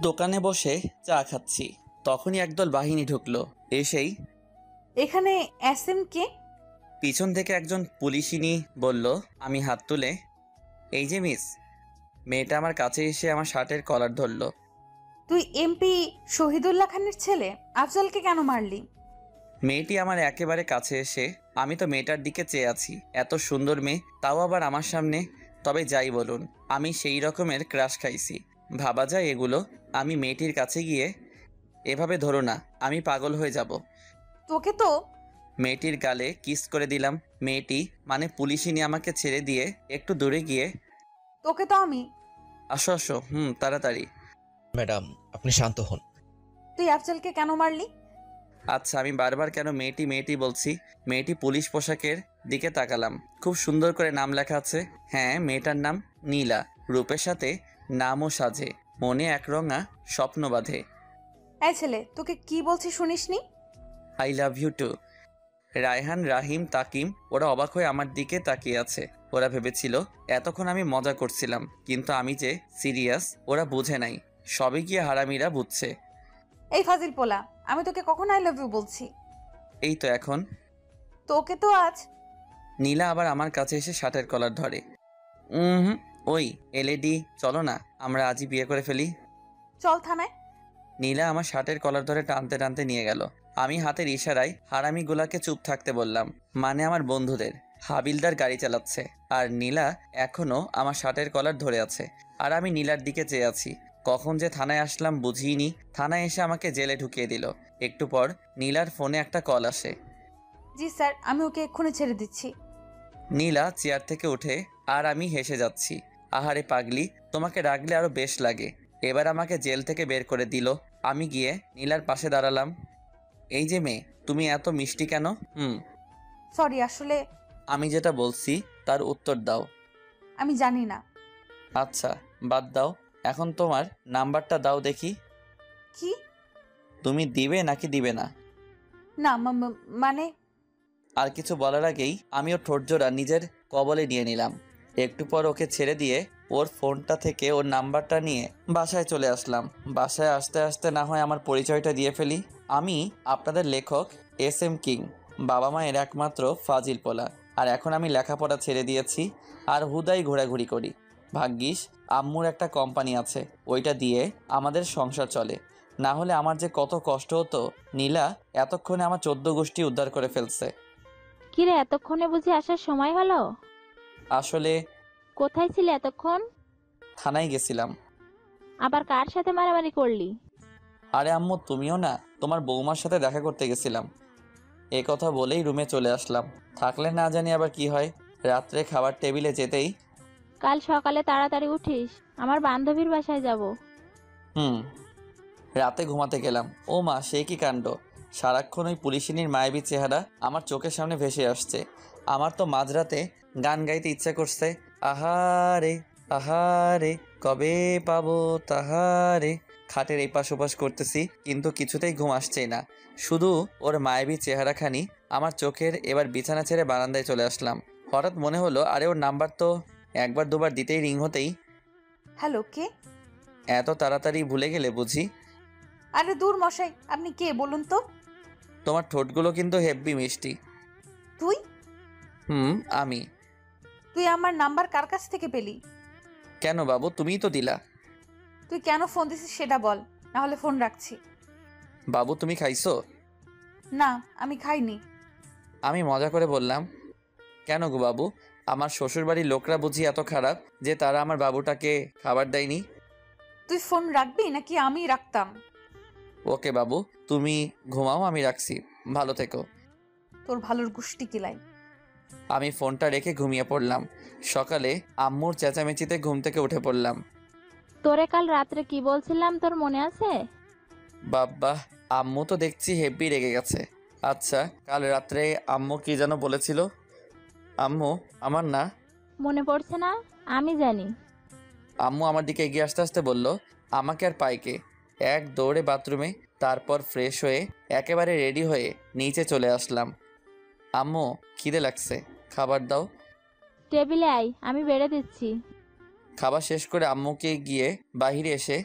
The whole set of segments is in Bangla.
দোকানে বসে চা খাচ্ছি, তখনই একদল বাহিনী ঢুকলো। এসেই এখানে এসএম কে? পিছন থেকে একজন পুলিশিনী বলল। আমি হাত তুলে, এই যে মিস। মেয়েটা আমার কাছে এসে আমার শার্টের কলার ধরলো। তুই এমপি শহীদুল্লাহ খানের ছেলে, আফজলকে কেন মারলি? মেয়েটি আমার একেবারে কাছে এসে, আমি তো মেয়েটার দিকে চেয়ে আছি, এত সুন্দর মেয়ে, তাও আবার আমার সামনে। তবে যাই বলুন, আমি সেই রকমের ক্রাশ খাইছি, ভাবা যায় এগুলো। আমি মেয়েটির কাছে গিয়ে, এভাবে ধরো না, আমি পাগল হয়ে যাব। তোকে তো। মেয়েটির গালে কিস করে দিলাম। মেয়েটি মানে পুলিশিনী আমাকে ছেড়ে দিয়ে একটু দূরে গিয়ে, তোকে তো আমি। আসো আসো, তাড়াতাড়ি। ম্যাডাম, আপনি শান্ত হন। তুই আফজলকে কেন মারলি? আচ্ছা, আমি বারবার কেন মেয়েটি মেয়েটি বলছি? মেয়েটি পুলিশ পোশাকের দিকে তাকালাম, খুব সুন্দর করে নাম লেখা আছে। হ্যাঁ, মেয়েটার নাম নীলা। রূপের সাথে নামও সাজে, মনে একরঙা স্বপ্ন বাঁধে। এই ছেলে, তোকে কি বলছি শুনিসনি? I love you too. Raihan, Rahim, Takim ওরা অবাক হয়ে আমার দিকে তাকিয়ে আছে। ওরা ভেবেছিল এতক্ষণ আমি মজা করছিলাম, কিন্তু আমি যে সিরিয়াস ওরা বুঝে নাই। সবে গিয়ে হারামিরা বুঝছে। এই ফাজিল পোলা, আমি তোকে কখন আই লাভ ইউ বলছি? এই তো এখন। তোকে তো আজ। নীলা আবার আমার কাছে এসে শার্টের কলার ধরে। হুম, ওই এলএডি, চলো না আমরা আজই বিয়ে করে ফেলি। চল থানায়। নীলা আমার শার্টের কলার ধরে টানতে টানতে নিয়ে গেল। আমি হাতের ইশারায় হারামিগুলাকে চুপ থাকতে বললাম, মানে আমার বন্ধুদের। হাবিলদার গাড়ি চালাচ্ছে, আর নীলা এখনো আমার শার্টের কলার ধরে আছে, আর আমি নীলার দিকে চেয়ে আছি। কখন যে থানায় আসলাম বুঝিনি। থানায় এসে আমাকে জেলে ঢুকিয়ে দিল। একটু পর নীলার ফোনে একটা কল আসে। জি স্যার, আমি ওকে এক্ষুনি ছেড়ে দিচ্ছি। নীলা চেয়ার থেকে উঠে, আর আমি হেসে যাচ্ছি। আহারে পাগলি, তোমাকে রাখলে আরো বেশ লাগে। এবার আমাকে জেল থেকে বের করে দিল। আমি গিয়ে নীলার পাশে দাঁড়ালাম। এই যে মেয়ে, তুমি এত মিষ্টি কেন? সরি, আসলে আমি যেটা বলছি তার উত্তর দাও। আমি জানি না। আচ্ছা, বাদ দাও, এখন তোমার নাম্বারটা দাও দেখি। কি? তুমি দিবে নাকি দিবে না? না মানে। আর কিছু বলার আগেই আমি ওর ঠোঁটজোড়া নিজের কবলে নিয়ে নিলাম। একটু পর ওকে ছেড়ে দিয়ে ওর ফোনটা থেকে ওর নাম্বারটা নিয়ে বাসায় চলে আসলাম। বাসায় আসতে আসতে না হয় আমার পরিচয়টা দিয়ে ফেলি। আমি আপনাদের লেখক এসএম কিং, বাবা মায়ের একমাত্র ফাজিল পোলা। আর এখন আমি লেখাপড়া ছেড়ে দিয়েছি, আর হুদাই ঘোরাঘুরি করি। ভাগ্যিস আম্মুর একটা কোম্পানি আছে, ওইটা দিয়ে আমাদের সংসার চলে। না হলে আমার যে কত কষ্ট হতো। নীলা এতক্ষণে আমার 14 গোষ্ঠী উদ্ধার করে ফেলছে। কিরে, এতক্ষণে বুঝি আসার সময় হলো? আসলে কোথায় ছিলে এতক্ষণ? থানায় গেছিলাম। আবার কার সাথে মারামারি করলি? আরে আম্মু, তুমিও না, তোমার বৌমার সাথে দেখা করতে গেছিলাম। এ কথা বলেই রুমে চলে আসলাম। থাকলে না জানি আবার কি হয়। রাত্রে খাবার টেবিলে যেতেই, কাল সকালে তাড়াতাড়ি উঠিস, আমার বান্ধবীর বাসায় যাব। রাতে ঘুমাতে গেলাম। ও মা, সে কি কাণ্ড! সারাক্ষণ ওই পুলিশিনীর মায়াবী চেহারা আমার চোখের সামনে ভেসে আসছে। আমার তো মাঝরাতে গান গাইতে ইচ্ছা করছে। আহারে আহারে, কবে পাবো তাহারে। খাটের এই পাশ ওপাশ করতেছি, কিন্তু কিছুতেই ঘুম আসছেই না। শুধু ওর মায়াবী চেহারাখানি আমার চোখের। এবার বিছানা ছেড়ে বারান্দায় চলে আসলাম। হঠাৎ মনে হলো, আরে ওর নাম্বার তো একবার দুবার দিতেই রিং হতেই। হ্যালো, কে? এত তাড়াতাড়ি ভুলে গেলে বুঝি? আরে দূর মশাই, আপনি কে বলুন তো? তোমার ঠোঁটগুলো কিন্তু হেব্বি মিষ্টি। তুই? আমি। তুই আমার নাম্বার কার কাছ থেকে পেলি? কেন বাবু, তুমিই তো দিলা। তুই কেন ফোন দিছিস সেটা বল, না হলে ফোন রাখছি। বাবু, তুমি খাইছো? না, আমি খাইনি। আমি মজা করে বললাম। কেন গো বাবু, আমার শ্বশুরবাড়ির লোকরা বুঝি এত খারাপ যে তারা আমার বাবুটাকে খাবার দেয়নি? তুই ফোন রাখবি নাকি আমি রাখতাম? ওকে বাবু, তুমি ঘুমাও, আমি রাখছি। ভালো থেকো। তোর ভালোর গুষ্টি কিলাই। আমি ফোনটা রেখে ঘুমিয়ে পড়লাম। সকালে আম্মুর চেঁচামেচিতে ঘুম থেকে উঠে পড়লাম। তোরে কাল রাত্রে কি বলছিলাম, তোর মনে আছে? বাবা, আম্মু তো দেখছি হেব্বি রেগে গেছে। আচ্ছা, কাল রাত্রে আম্মু কি যেন বলেছিল? আম্মু আমার না মনে পড়ছে না? আমি জানি। আম্মু আমার দিকে এগিয়ে আসতে আসতে বলল, আমাকে আর পাইকে। এক দৌড়ে বাথরুমে, তারপর ফ্রেশ হয়ে একেবারে রেডি হয়ে নিচে চলে আসলাম। আম্মু, খিদে লাগছে, খাবার দাও। টেবিলে আয়, আমি বেড়ে দিচ্ছি। খাবার শেষ করে আম্মুকে গিয়ে বাহিরে এসে,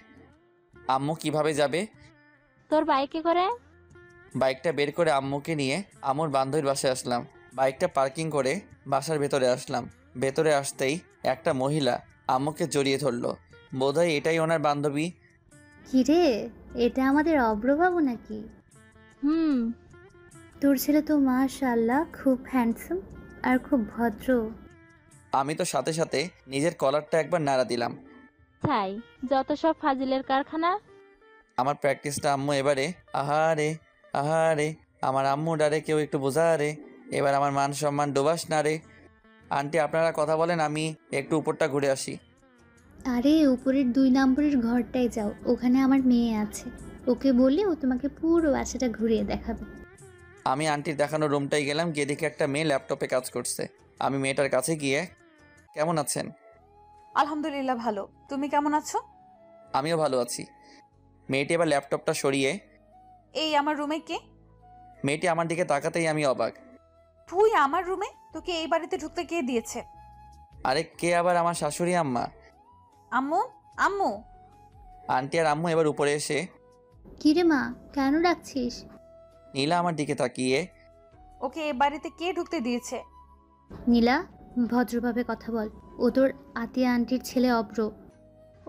আম্মু কিভাবে যাবে? তোর বাইকে করে। বাইকটা বের করে আম্মুকে নিয়ে আম্মুর বান্ধবীর বাসায় আসলাম। বাইকটা পার্কিং করে বাসার ভেতরে আসলাম। ভেতরে আসতেই একটা মহিলা আম্মুকে জড়িয়ে ধরলো। বোধহয় এটাই ওনার বান্ধবী। কিরে, এটা আমাদের অব্রবাবু নাকি? হুম। তোর ছেলে তো মাশাআল্লাহ খুব হ্যান্ডসাম আর খুব ভদ্র। আমি তো সাথে সাথে নিজের কলারটা একবার নাড়া দিলাম। তাই যত সব ফাজিলের কারখানা। আমার প্র্যাকটিসটা আম্মু এবারে। আহারে আহারে, আমার আম্মু ডারে কেউ একটু বোঝা রে। এবার আমার মান সম্মান ডোবাস না রে। আন্টি আপনারা কথা বলেন, আমি একটু উপরটা ঘুরে আসি। আরে উপরের 2 নম্বরের ঘরটায় যাও, ওখানে আমার মেয়ে আছে। ওকে বললে ও তোমাকে পুরো বাসাটা ঘুরিয়ে দেখাবে। আমি আন্টির দেখানো রুমটাই গেলাম। গিয়ে দেখি একটা মেয়ে ল্যাপটপে কাজ করছে। আমি মেয়েটার কাছে গিয়ে, কেমন আছেন? আলহামদুলিল্লাহ ভালো, তুমি কেমন আছো? আমিও ভালো আছি। মেয়েটি এবার ল্যাপটপটা সরিয়ে, এই আমার রুমে কে? মেয়েটি আমার দিকে তাকাতেই আমি অবাক। তুই আমার রুমে? তোকে এই বাড়িতে ঢুকতে কে দিয়েছে? আরে কে আবার? আমার শাশুড়ি আম্মা। আম্মু? আম্মু? আন্টি আর আম্মু এবার উপরে এসে, কিরে মা, কেন ডাকছিস? নীলা আমার দিকে তাকিয়ে, ওকে এই বাড়িতে কে ঢুকতে দিয়েছে? নীলা, ভদ্রভাবে কথা বল। ও তোর আতিয়া আন্টির ছেলে অব্র।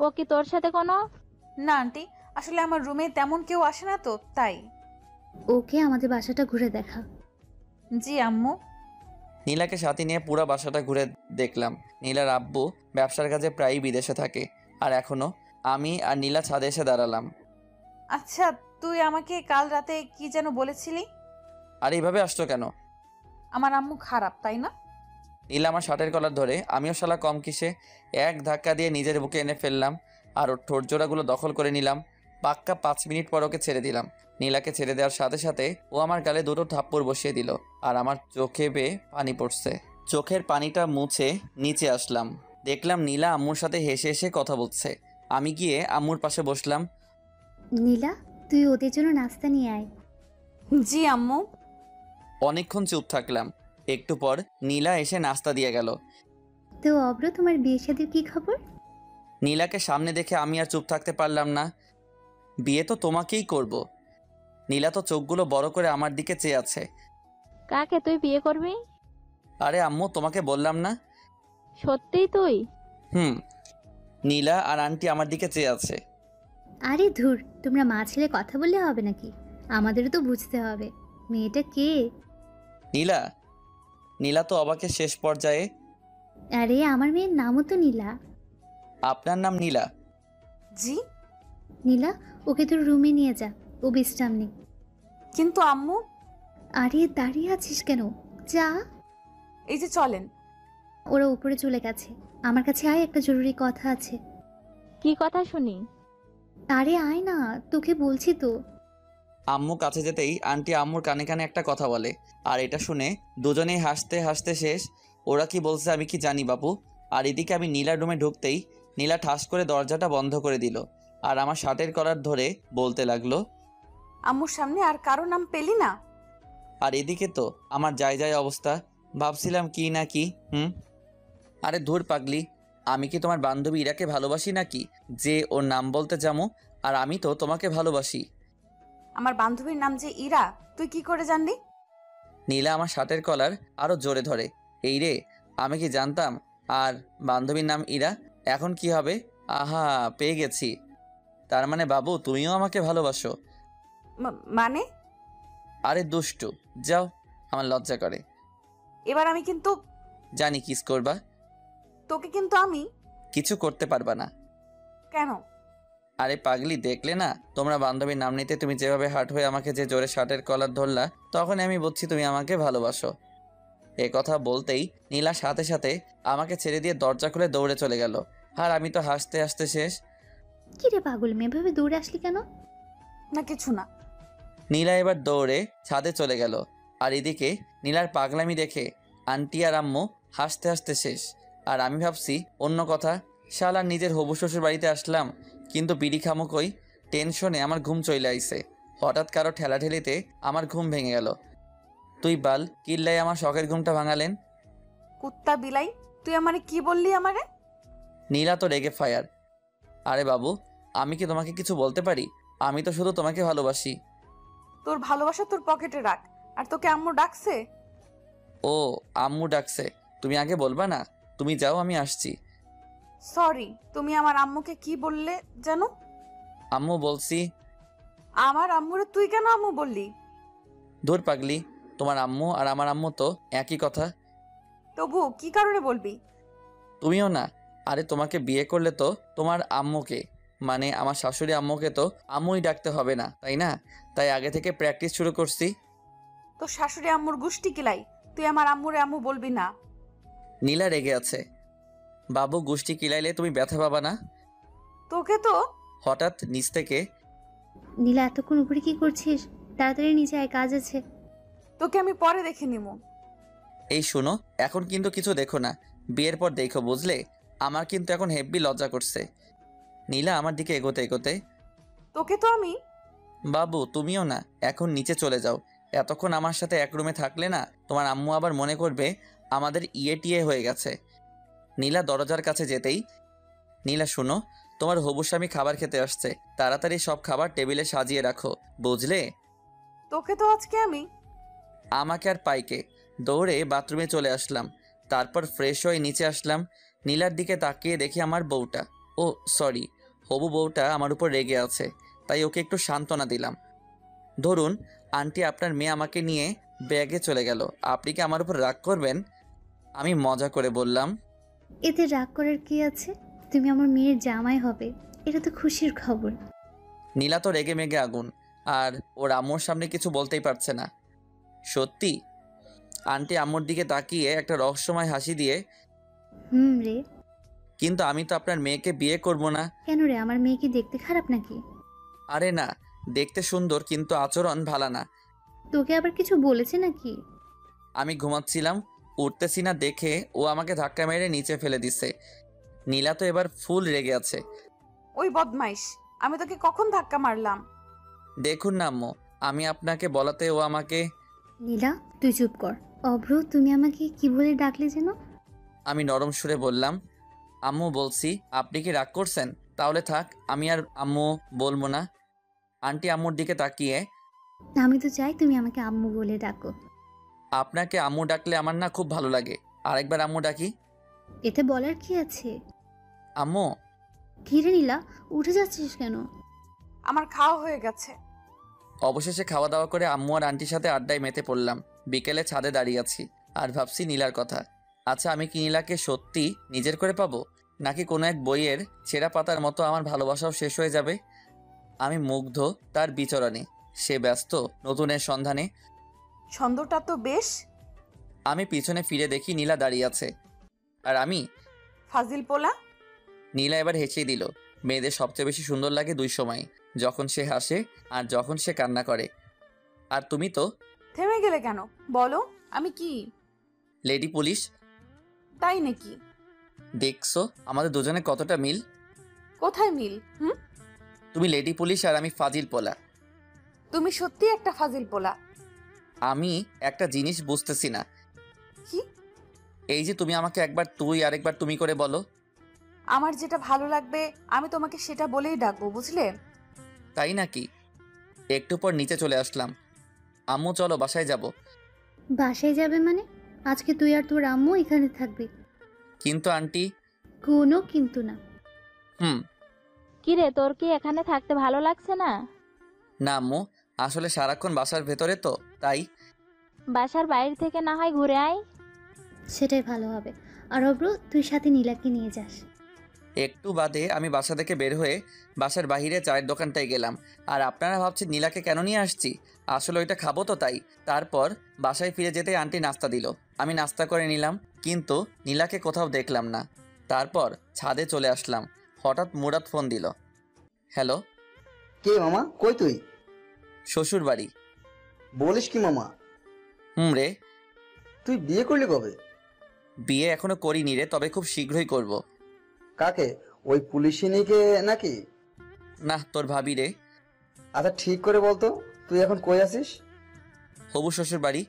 ও কি তোর সাথে কোনো? না আন্টি, আসলে আমার রুমে তেমন কেউ আসে না তো তাই। ওকে আমাদের বাসাটা ঘুরে দেখা। জি আম্মু। নীলাকে সাথে নিয়ে পুরো বাসাটা ঘুরে দেখলাম। নীলার আব্বু ব্যবসার কাজে প্রায়ই বিদেশে থাকে। আর এখনো আমি আর নীলা ছাদে এসে দাঁড়ালাম। আচ্ছা, তুই আমাকে কাল রাতে কি যেন বলেছিলি? আর এইভাবে আসছো কেন? আমার আম্মু খারাপ, তাই না? নীলা আমার শার্টের কলার ধরে, আমিও শালা কম কিসে, এক ধাক্কা দিয়ে নিজের বুকে এনে ফেললাম। আর ওর ঠোঁট জোড়াগুলো দখল করে নিলাম। পাক্কা 5 মিনিট পর ওকে ছেড়ে দিলাম। নীলাকে ছেড়ে দেওয়ার সাথে সাথে ও আমার গালে 2টো থাপ্পড় বসিয়ে দিল। আর আমার চোখে বেয়ে পানি পড়ছে। চোখের পানিটা মুছে নিচে আসলাম। দেখলাম নীলা আম্মুর সাথে হেসে হেসে কথা বলছে। আমি গিয়ে আম্মুর পাশে বসলাম। নীলা, তুই ওদের জন্য নাস্তা নিয়ে আয়। জি আম্মু। অনেকক্ষণ চুপ থাকলাম। একটু পর নীলা এসে নাস্তা দিয়ে গেল। তো অব্র, তোমার বিয়ে শাদীর কি খবর? নীলাকে সামনে দেখে আমি আর চুপ থাকতে পারলাম না। বিয়ে তো তোমাকেই করব। নীলা তো চোখগুলো বড় করে আমার দিকে চেয়ে আছে। কাকে তুই বিয়ে করবি? আরে আম্মু, তোমাকে বললাম না? সত্যিই তুই? হুম। নীলা আর আন্টি আমার দিকে চেয়ে আছে। আরে ধুর, তোমরা মা ছেলে কথা বললে হবে নাকি? আমাদেরও তো বুঝতে হবে মেয়েটা কে। নীলা? নীলা তো অবাকের শেষ পর্যায়ে। আরে আমার মেয়ের নামও তো নীলা। আপনার নাম নীলা? জি। নীলা, ওকে তোর রুমে নিয়ে যা, ও বিশ্রাম নে। কিন্তু আম্মু। আরে দাঁড়িয়ে আছিস কেন? যা। এই যে চলেন। ওরা উপরে চলে গেছে। আমার কাছে আয়, একটা জরুরি কথা আছে। কি কথা শুনি? আরে আয় না, তোকে বলছি তো। আম্মু কাছে যেতেই আন্টি আম্মুর কানে কানে একটা কথা বলে। আর এটা শুনে দুজনেই হাসতে হাসতে শেষ। ওরা কি বলছে আমি কি জানি বাপু। আর এদিকে আমি নীলার রুমে ঢুকতেই নীলা ঠাস করে দরজাটা বন্ধ করে দিল। আর আমার শার্টের কলার ধরে বলতে লাগলো, আম্মুর সামনে আর কারো নাম পেলি না? আর এদিকে তো আমার যায় যায় অবস্থা। ভাবছিলাম কি না কি। আরে ধুর পাগলি, আমি কি তোমার বান্ধবী ইরাকে ভালোবাসি নাকি যে ওর নাম বলতে যাবো? আর আমি তো তোমাকে ভালোবাসি। আমার বান্ধবীর নাম যে ইরা, তুই কি করে জানলি? নীলা আমার শার্টের কলার আরো জোরে ধরে। এই রে, আমি কি জানতাম? আর বান্ধবীর নাম ইরা, এখন কি হবে? আহা, পেয়ে গেছি। তার মানে বাবু তুমিও আমাকে ভালোবাসো? মানে? আরে দুষ্টু, যাও, আমার লজ্জা করে। এবার আমি কিন্তু জানি কিস করবা। তোকে কিন্তু আমি কিছু করতে পারবা না। কেন? আরে পাগলি, দেখলে না তোমরা বান্ধবীর নাম নিতে তুমি যেভাবে হার্ট হয়ে আমাকে যে জোরে শার্টের কলার ধরলা, তখন আমি বুঝছি তুমি আমাকে ভালোবাসো। এ কথা বলতেই নীলা সাথে সাথে আমাকে ছেড়ে দিয়ে দরজা খুলে দৌড়ে চলে গেল। আর আমি তো হাসতে হাসতে শেষ। কি রে পাগল মেয়ে, এভাবে দৌড়ে আসলি কেন? না কিছু না। নীলা এবার দৌড়ে ছাদে চলে গেল। আর এদিকে নীলার পাগলামি দেখে আন্টি আর আম্মু হাসতে হাসতে শেষ। আর আমি ভাবছি অন্য কথা, শালা নিজের হবু শ্বশুর বাড়িতে আসলাম, কিন্তু বিড়ি খামো কই। টেনশনে আমার ঘুম চলে আইছে। হঠাৎ কারো ঠেলাঠেলিতে আমার ঘুম ভেঙে গেল। তুই বাল কিল্লাই আমার শখের ঘুমটা ভাঙালেন। কুত্তা বিলাই, তুই আমারে কি বললি আমারে? নীলা তো রেগে ফায়ার। আরে বাবু, আমি কি তোমাকে কিছু বলতে পারি? আমি তো শুধু তোমাকে ভালোবাসি। তোর ভালোবাসা তোর পকেটে রাখ। আর তোকে আম্মু ডাকছে? ও, আম্মু ডাকছে। তুমি আগে বলবা না? তুমি যাও, আমি আসছি। সরি, তুমি আমার আম্মুকে কি বললে জানো? আম্মু বলছি। আমার আম্মুরে তুই কেন আম্মু বললি? দূর পাগলি, তোমার আম্মু আর আমার আম্মু তো একই কথা। তবু কি কারণে বলবি? তুমিও না। আরে তোমাকে বিয়ে করলে তো তোমার আম্মুকে, মানে আমার শাশুড়ি আম্মুকে তো আম্মুই ডাকতে হবে না, তাই না? তাই আগে থেকে প্র্যাকটিস শুরু করছি। তোর শাশুড়ি আম্মুর গুষ্টি কিলাই, তুই আমার আম্মুরে আম্মু বলবি না। নীলা রেগে আছে। বাবু গোষ্ঠী কিলাইলে তুমি ব্যথা পাবা না? তোকে তো। হঠাৎ নিচ থেকে। নীলা, এতক্ষণ উপরে কি করছিস? তাড়াতাড়ি নিচে আয়, কাজ আছে। তোকে আমি পরে দেখে নিবো। এই শোনো, এখন কিন্তু কিছু দেখো না, বিয়ের পর দেখো, বুঝলে? আমার কিন্তু এখন হেব্বি লজ্জা করছে। নীলা আমার দিকে এগোতে এগোতে। তোকে তো আমি। বাবু তুমিও না, এখন নিচে চলে যাও। এতক্ষণ আমার সাথে এক রুমে থাকলে না, তোমার আম্মু আবার মনে করবে আমাদের ইয়ে টিয়ে হয়ে গেছে। নীলা দরজার কাছে যেতেই। নীলা শোনো, তোমার হবু স্বামী খাবার খেতে আসছে, তাড়াতাড়ি সব খাবার টেবিলে সাজিয়ে রাখো, বুঝলে? তোকে তো আজকে আমি। আমাকে আর পাইকে। দৌড়ে বাথরুমে চলে আসলাম, তারপর ফ্রেশ হয়ে নিচে আসলাম। নীলার দিকে তাকিয়ে দেখি আমার বউটা, ও সরি, হবু বউটা আমার উপর রেগে আছে, তাই ওকে একটু সান্ত্বনা দিলাম। ধরুন, আন্টি আপনার মেয়ে আমাকে নিয়ে ব্যাগে চলে গেল, আপনি কি আমার উপর রাগ করবেন? আমি মজা করে বললাম। এতে রাগ করার কি আছে? তুমি আমার মেয়ের জামাই হবে, এটা তো খুশির খবর। নীলা তো রেগে মেগে আগুন, আর ওর আম্মুর সামনে কিছু বলতেই পারছে না। সত্যি? আন্টি আম্মুর দিকে তাকিয়ে একটা রহস্যময় হাসি দিয়ে। রে। কিন্তু আমি তো আপনার মেয়েকে বিয়ে করব না। কেন রে, আমার মেয়ে কি দেখতে খারাপ নাকি? আরে না, দেখতে সুন্দর, কিন্তু আচরণ ভালো না। তোকে আবার কিছু বলেছে নাকি? আমি ঘুমাচ্ছিলাম, উঠতেছি না দেখে ও আমাকে ধাক্কা মেরে নিচে ফেলে দিছে। নীলা তো এবার ফুল রেগে আছে। ওই বদমাইশ, আমি তোকে কখন ধাক্কা মারলাম? দেখুন না আম্মু, আমি আপনাকে বলাতে ও আমাকে। নীলা, তুই চুপ কর। অভ্র, তুমি আমাকে কি বলে ডাকলে যেন? আমি নরম সুরে বললাম, আম্মু বলছি। আপনি কি রাগ করছেন? তাহলে থাক, আমি আর আম্মু বলবো না। আন্টি আম্মুর দিকে তাকিয়ে। আমি তো চাই তুমি আমাকে আম্মু বলে ডাকো। আপনাকে আম্মু ডাকলে আমার না খুব ভালো লাগে, আরেকবার আম্মু ডাকি। এতে বলার কি আছে? আম্মু। কি রে নীলা, উঠে যাচ্ছিস কেন? আমার খাওয়া হয়ে গেছে। অবশেষে খাওয়া দাওয়া করে আম্মু আর আন্টির সাথে আড্ডায় মেতে পড়লাম। বিকেলে ছাদে দাঁড়িয়ে আছি আর ভাবছি নীলার কথা। আচ্ছা, আমি কি নীলাকে সত্যি নিজের করে পাবো, নাকি কোনো এক বইয়ের ছেঁড়া পাতার মতো আমার ভালোবাসাও শেষ হয়ে যাবে? আমি মুগ্ধ তার বিচরণে, সে ব্যস্ত নতুনের সন্ধানে। ছন্দটা তো বেশ। আমি পিছনে ফিরে দেখি নীলা দাঁড়িয়ে আছে, আর আমি। ফাজিল পোলা। নীলা এবার হেসেই দিল। মেয়েদের সবচেয়ে বেশি সুন্দর লাগে দুই সময়, যখন সে হাসে আর যখন সে কান্না করে। আর তুমি তো। থেমে গেলে কেন? বলো, আমি কি? Lady police. তাই নাকি? দেখছো আমাদের দুজনে কতটা মিল? কোথায় মিল? তুমি লেডি পুলিশ আর আমি ফাজিল পোলা। তুমি সত্যি একটা ফাজিল পোলা। আমি একটা জিনিস বুঝতেছি না। কি? এই যে তুমি আমাকে একবার তুই আর একবার তুমি করে বলো। আমার যেটা ভালো লাগবে আমি তোমাকে সেটা বলেই ডাকবো, বুঝলে? তাই নাকি? একটু পর নিচে চলে আসলাম। আম্মু চলো বাসায় যাব। বাসায় যাবে মানে? আজকে তুই আর তোর আম্মু এখানে থাকবি। কিন্তু আন্টি। কোনো কিন্তু না। কিরে, তোর কি এখানে থাকতে ভালো লাগছে না? না আম্মু, আসলে সারাক্ষণ বাসার ভেতরে তো, তাই। বাসার বাইরে থেকে না হয় ঘুরে আয়। সেটাই ভালো হবে। আর অব্র, তুই সাথে নীলাকে নিয়ে যাস। একটু বাদে আমি বাসা থেকে বের হয়ে বাসার বাইরে চায়ের দোকানটায় গেলাম। আর আপনারা ভাবছেন নীলাকে কেন নিয়ে আসছি? আসলে ওইটা খাবো তো, তাই। তারপর বাসায় ফিরে যেতে আন্টি নাস্তা দিল, আমি নাস্তা করে নিলাম, কিন্তু নীলাকে কোথাও দেখলাম না। তারপর ছাদে চলে আসলাম, হঠাৎ মুরাদ ফোন দিল। হ্যালো। কে মামা, কই তুই? শ্বশুর বাড়ি। বলিস কি মামা? রে। তুই বিয়ে করলি কবে? বিয়ে এখনো করিনি রে, তবে খুব শীঘ্রই করব। কাকে? ওই পুলিশিনীকে নাকি? না, তোর ভাবি রে। আচ্ছা ঠিক করে বলতো, তুই এখন কই আছিস? হবু শ্বশুর বাড়ি।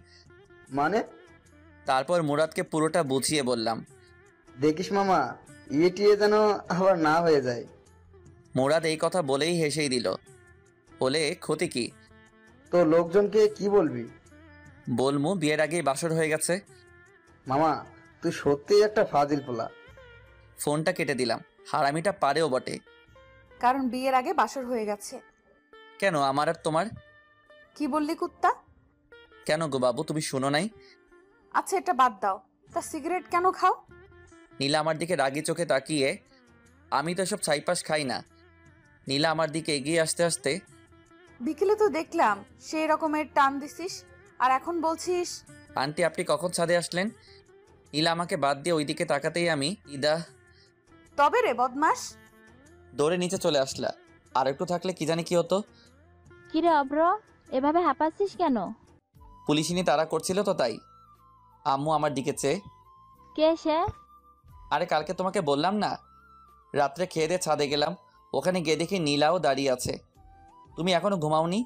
মানে? তারপর মুরাদকে পুরোটা বুঝিয়ে বললাম। দেখিস মামা, ইয়ে টিয়ে যেন আবার না হয়ে যায়। মুরাদ এই কথা বলেই হেসেই দিল। বলে ক্ষতি কি? তো লোকজনকে কি বলবি? বলমু বিয়ের আগেই বাসর হয়ে গেছে। মামা, তুই সত্যিই একটা ফাজিল পোলা। ফোনটা কেটে দিলাম। হারামিটা পারেও বটে। কারণ বিয়ের আগে বাসর হয়ে গেছে। কেন আমার আর তোমার? কি বললি কুত্তা? কেন গো বাবু, তুমি শুনো নাই? আচ্ছা এটা বাদ দাও, তা সিগারেট কেন খাও? নীলা আমার দিকে রাগি চোখে তাকিয়ে, আমি তো সব ছাইপাস খাই না। নীলা আমার দিকে এগিয়ে আসতে আসতে, বিকেলে তো দেখলাম সেই রকমের টান দিছিস, আর এখন বলছিস। আন্টি আপনি কখন ছাদে আসলেন? নীলা আমাকে বাদ দিয়ে ওইদিকে তাকাতেই আমি ইদা তবে রে বদমাস। দৌড়ে নিচে চলে আসলা। আর একটু থাকলে কি জানি কি হতো। কিরে অব্র, এভাবে হাঁপাচ্ছিস কেন? পুলিশিনি তাড়া করছিল তো তাই। আম্মু আমার দিকে চেয়ে, কে সে? আরে কালকে তোমাকে বললাম না, রাত্রে খেয়ে দিয়ে ছাদে গেলাম, ওখানে গিয়ে দেখি নীলাও দাঁড়িয়ে আছে। তুমি এখনো ঘুমাওনি?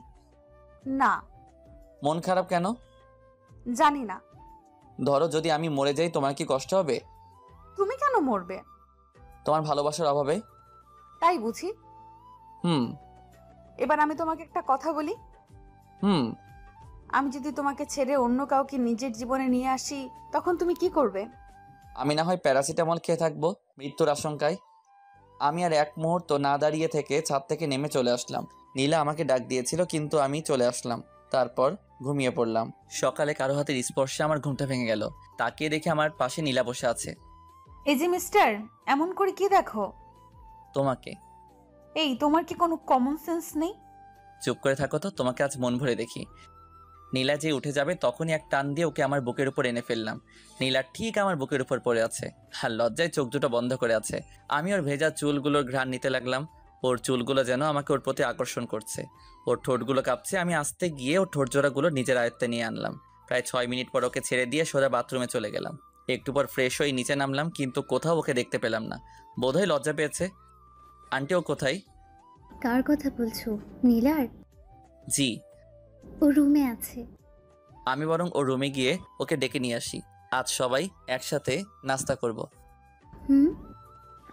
না, মন খারাপ কেন? জানি না। ধরো যদি আমি মরে যাই তোমার কি কষ্ট হবে? তুমি কেন মরবে? তোমার ভালোবাসার অভাবে। তাই বুঝি। হুম এবার আমি তোমাকে একটা কথা বলি। হুম আমি যদি তোমাকে ছেড়ে অন্য কাউকে নিজের জীবনে নিয়ে আসি, তখন তুমি কি করবে? আমি না হয় প্যারাসিটামল খেয়ে থাকবো মৃত্যুর আশঙ্কায়। আমি আর এক মুহূর্ত না দাঁড়িয়ে থেকে ছাদ থেকে নেমে চলে আসলাম। নীলা আমাকে ডাক দিয়েছিল কিন্তু আমি চলে আসলাম। তারপর ঘুমিয়ে পড়লাম। সকালে কারো হাতের স্পর্শে আমার ঘুমটা ভেঙে গেল। তাকিয়ে দেখে আমার পাশে নীলা বসে আছে। এই যে মিস্টার, এমন করে কি দেখো? তোমাকে। এই তোমার কি কোনো কমন সেন্স নেই? চুপ করে থাকো তো, তোমাকে আজ মন ভরে দেখি। নীলা যে উঠে যাবে তখনই এক টান দিয়ে ওকে আমার বুকের উপর এনে ফেললাম। নীলা ঠিক আমার বুকের উপর পড়ে আছে, আর লজ্জায় চোখ দুটো বন্ধ করে আছে। আমি ওর ভেজা চুলগুলোর ঘ্রাণ নিতে লাগলাম। ওর চুলগুলো যেন আমাকে ওর প্রতি আকর্ষণ করছে। ওর ঠোঁটগুলো কাঁপছে। আমি আস্তে গিয়ে ওর ঠোঁট জোড়াগুলো নিজের আয়ত্তে নিয়ে আনলাম। প্রায় 6 মিনিট পর ওকে ছেড়ে দিয়ে সোজা বাথরুমে চলে গেলাম। একটু পর ফ্রেশ হয়ে নিচে নামলাম, কিন্তু কোথাও ওকে দেখতে পেলাম না। বোধহয় লজ্জা পেয়েছে। আন্টি ও কোথায়? কার কথা বলছো? নীলার? জি। ও রুমে আছে। আমি বরং ওর রুমে গিয়ে ওকে ডেকে নিয়ে আসি। আজ সবাই একসাথে নাস্তা করব। হুম।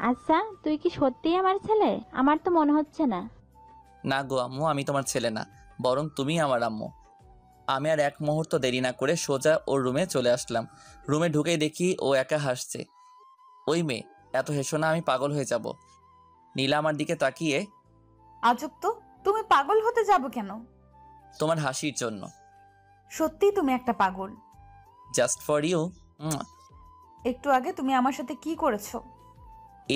আচ্ছা, তুই কি সত্যিই আমার ছেলে? আমার তো মনে হচ্ছে না। না গো আম্মু, আমি তোমার ছেলে না, বরং তুমি আমার আম্মু। আমি আর এক মুহূর্ত দেরি না করে সোজা ওর রুমে চলে আসলাম। রুমে ঢুকেই দেখি ও একা হাসছে। ওই মেয়ে, এত হেসো না, আমি পাগল হয়ে যাব। নীলা আমার দিকে তাকিয়ে, আজব তো, তুমি পাগল হতে যাবো কেন? তোমার হাসির জন্য। সত্যিই তুমি একটা পাগল। Just for you. একটু আগে তুমি আমার সাথে কি করেছো?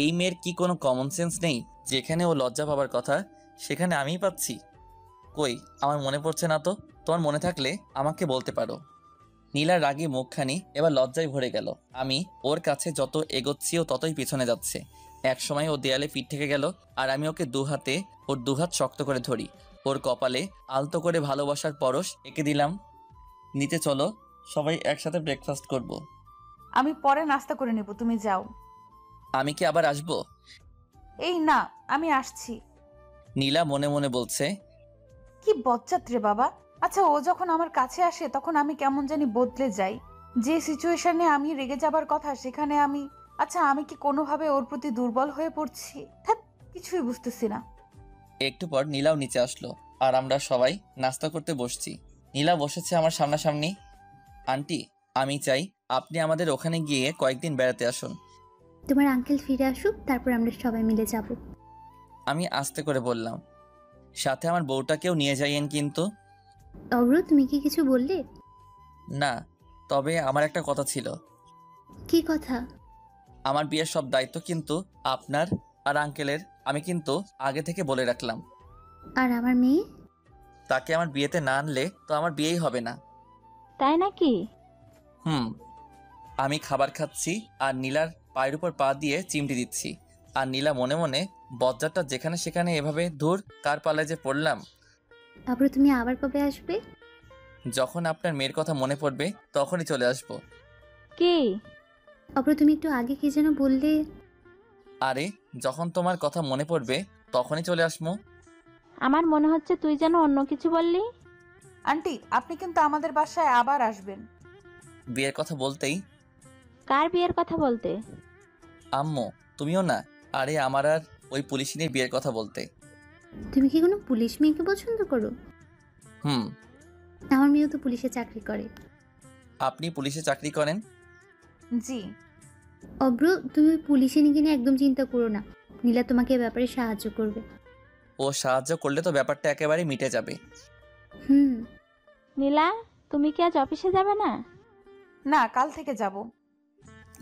এই মেয়ের কি কোনো কমন সেন্স নেই? যেখানে ও লজ্জা পাবার কথা সেখানে আমিই পাচ্ছি। কই, আমার মনে পড়ছে না তো। তোমার মনে থাকলে আমাকে বলতে পারো। নীলার রাগী মুখখানি এবার লজ্জায় ভরে গেল। আমি ওর কাছে যত এগোচ্ছি ও ততই পিছনে যাচ্ছে। এক সময় ও দেয়ালে পিঠ থেকে গেল, আর আমি ওকে ওর দুহাত শক্ত করে ধরি। ওর কপালে আলতো করে ভালোবাসার পরশ এঁকে দিলাম। নিচে চলো, সবাই একসাথে ব্রেকফাস্ট করব। আমি পরে নাস্তা করে নেব, তুমি যাও। আমি কি আবার আসবো? এই না, আমি আসছি। নীলা মনে মনে বলছে, কি বজ্জাত রে বাবা। আচ্ছা, ও যখন আমার কাছে আসে তখন আমি কেমন জানি বদলে যাই। যে সিচুয়েশনে আমি রেগে যাবার কথা সেখানে আমি, আচ্ছা আমি কি কোনোভাবে ওর প্রতি দুর্বল হয়ে পড়ছি? ধ্যাৎ, কিছুই বুঝতেছি না। একটু পর নীলাও নিচে আসলো, আর আমরা সবাই নাস্তা করতে বসছি। নীলা বসেছে আমার সামনাসামনি। আন্টি, আমি চাই আপনি আমাদের ওখানে গিয়ে কয়েকদিন বেড়াতে আসুন। তোমার আঙ্কেল ফিরে আসুক, তারপর আমরা সবাই মিলে যাব। আমি আস্তে করে বললাম, সাথে আমার বউটাকেও নিয়ে যাইয়েন কিন্তু। অব্র, তুমি কি কিছু বললে? না, তবে আমার একটা কথা ছিল। কি কথা? আমার বিয়ের সব দায়িত্ব কিন্তু আপনার আর আঙ্কেলের। আমি কিন্তু আগে থেকে বলে রাখলাম। আর আমার মেয়ে? তাকে আমার বিয়েতে না আনলে তো আমার বিয়েই হবে না। তাই নাকি? আমি খাবার খাচ্ছি আর নীলার পায়ের উপর পা দিয়ে চিমটি দিচ্ছি। আর নীলা মনে মনে, বজ্জারটা যেখানে সেখানে এভাবে দূর কার পালায় যে পড়লাম। অব্র, তুমি আবার কবে আসবে? যখন আপনার মেয়ের কথা মনে পড়বে তখনই চলে আসব। কি? অব্র, তুমি একটু আগে কি যেন বললে? আরে যখন তোমার কথা মনে পড়বে তখনই চলে আসবো। আমার মনে হচ্ছে তুই যেন অন্য কিছু বললি। আন্টি, আপনি কিন্তু আমাদের বাসায় আবার আসবেন। বিয়ের কথা বলতেই, কার বিয়ের কথা বলতে? আম্মু তুমিও না। আরে আমার আর ওই পুলিশিনীর বিয়ের কথা বলতে। তুমি কি কোনো পুলিশ মেয়েকে পছন্দ করো? হুম। আমার মেয়েও তো পুলিশে চাকরি করে। আপনি পুলিশে চাকরি করেন? জি। অব্র, তুমি ওই পুলিশে নিয়ে একদম চিন্তা করো না। নীলা তোমাকে এ ব্যাপারে সাহায্য করবে। ও সাহায্য করলে তো ব্যাপারটা একেবারে মিটে যাবে। হুম। নীলা, তুমি কি আজ অফিসে যাবে না? না, কাল থেকে যাব।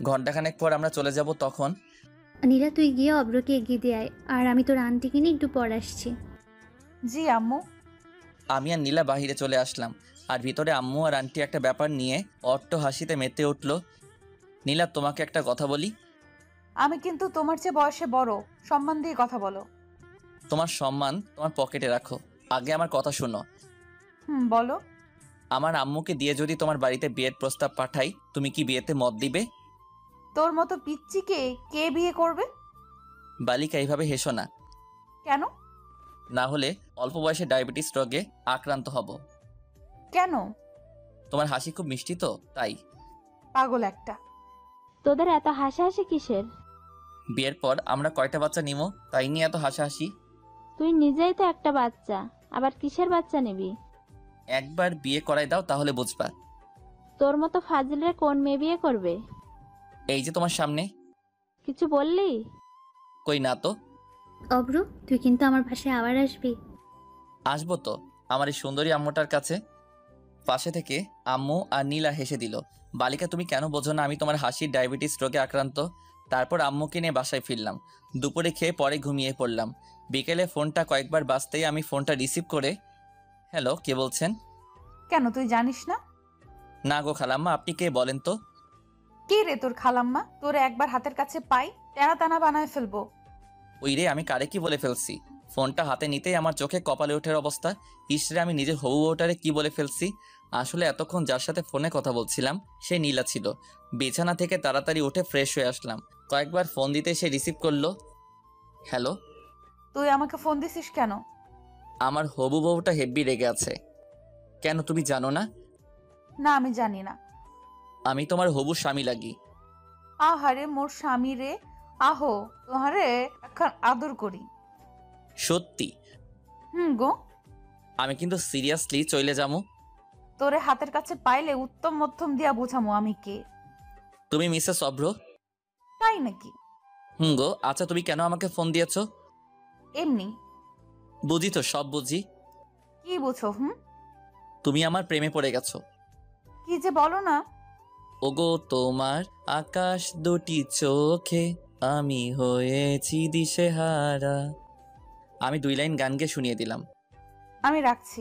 ঘন্টাখানেক পর আমরা চলে যাব তখন। নীলা, তুই গিয়ে অব্রকে এগিয়ে দিয়ে আয়, আর আমি তোর আন্টিকে নিয়ে একটু পর আসছি। জি আম্মু। আমি আর নীলা বাহিরে চলে আসলাম, আর ভিতরে আম্মু আর আন্টি একটা ব্যাপার নিয়ে অট্ট হাসিতে মেতে উঠল। নীলা, তোমাকে একটা কথা বলি। আমি কিন্তু তোমার চেয়ে বয়সে বড়, সম্মান দিয়ে কথা বলো। তোমার সম্মান তোমার পকেটে রাখো, আগে আমার কথা শোনো। বলো। আমার আম্মুকে দিয়ে যদি তোমার বাড়িতে বিয়ের প্রস্তাব পাঠাই, তুমি কি বিয়েতে মত দিবে? তোর মতো পিচ্চিকে কে বিয়ে করবে? বালিকা, এইভাবে হেসো না, কেন? না হলে অল্প বয়সে ডায়াবেটিস রোগে আক্রান্ত হব। কেন? তোমার হাসি খুব মিষ্টি তো, তাই। পাগল একটা। তোদের এত হাসাহাসি কিসের? বিয়ের পর আমরা কয়টা বাচ্চা নিমো, তাই নিয়ে এত হাসাহাসি। তুই নিজেই তো একটা বাচ্চা, আবার কিসের বাচ্চা নিবি? একবার বিয়ে করাই দাও, তাহলে বুঝবা। তোর মতো ফাজিলরে কোন মেয়ে বিয়ে করবে? এই যে তোমার সামনে। কিছু বললি? কই না তো। অব্র, তুই কিন্তু আমার বাসায় আবার আসবি। আসবো তো, আমার এই সুন্দরী আম্মুটার কাছে। পাশে থেকে আম্মু আর নীলা হেসে দিল। বালিকা, তুমি কেন বোঝো না আমি তোমার হাসির ডায়াবেটিস রোগে আক্রান্ত। তারপর আম্মুকে নিয়ে বাসায় ফিরলাম। দুপুরে খেয়ে পরে ঘুমিয়ে পড়লাম। বিকেলে ফোনটা কয়েকবার বাজতেই আমি ফোনটা রিসিভ করে, হ্যালো, কে বলছেন? কেন, তুই জানিস না? না গো খালাম্মা, আপনি কে বলেন তো? কে রে তোর খালাম্মা? তোরে একবার হাতের কাছে পাই, টানা টানা বানায় ফেলবো। ওই রে, আমি কারে কি বলে ফেলছি? ফোনটা হাতে নিতেই আমার চোখে কপালে ওঠার অবস্থা। ইসরে, আমি নিজের হবু বউটারে কি বলে ফেলছি। আসলে এতক্ষণ যার সাথে ফোনে কথা বলছিলাম সে নীলা ছিল। বিছানা থেকে তাড়াতাড়ি উঠে ফ্রেশ হয়ে আসলাম। কয়েকবার ফোন দিতে সে রিসিভ করলো। হ্যালো। তুই আমাকে ফোন দিছিস কেন? আমার হবু বউটা হেব্বি রেগে আছে। কেন, তুমি জানো না? না, আমি জানি না। আমি তোমার হবু স্বামী লাগি। আহারে মোর স্বামী রে, আহো তোহারে এখন আদর করি। সত্যি? গো। আমি কিন্তু সিরিয়াসলি চলে যাবো। তোরে হাতের কাছে পাইলে উত্তম মধ্যম দিয়া বোঝামো আমি কে। তুমি মিসেস অভ্র? তাই নাকি? গো, আচ্ছা তুমি কেন আমাকে ফোন দিয়েছো? এমনি। বুঝি তো, সব বুঝি। কি বুঝো? তুমি আমার প্রেমে পড়ে গেছো। কি যে বলো না। ওগো তোমার আকাশ দুটি চোখে আমি হয়েছি দিশেহারা। আমি 2 লাইন গান গেয়ে শুনিয়ে দিলাম। আমি রাখছি।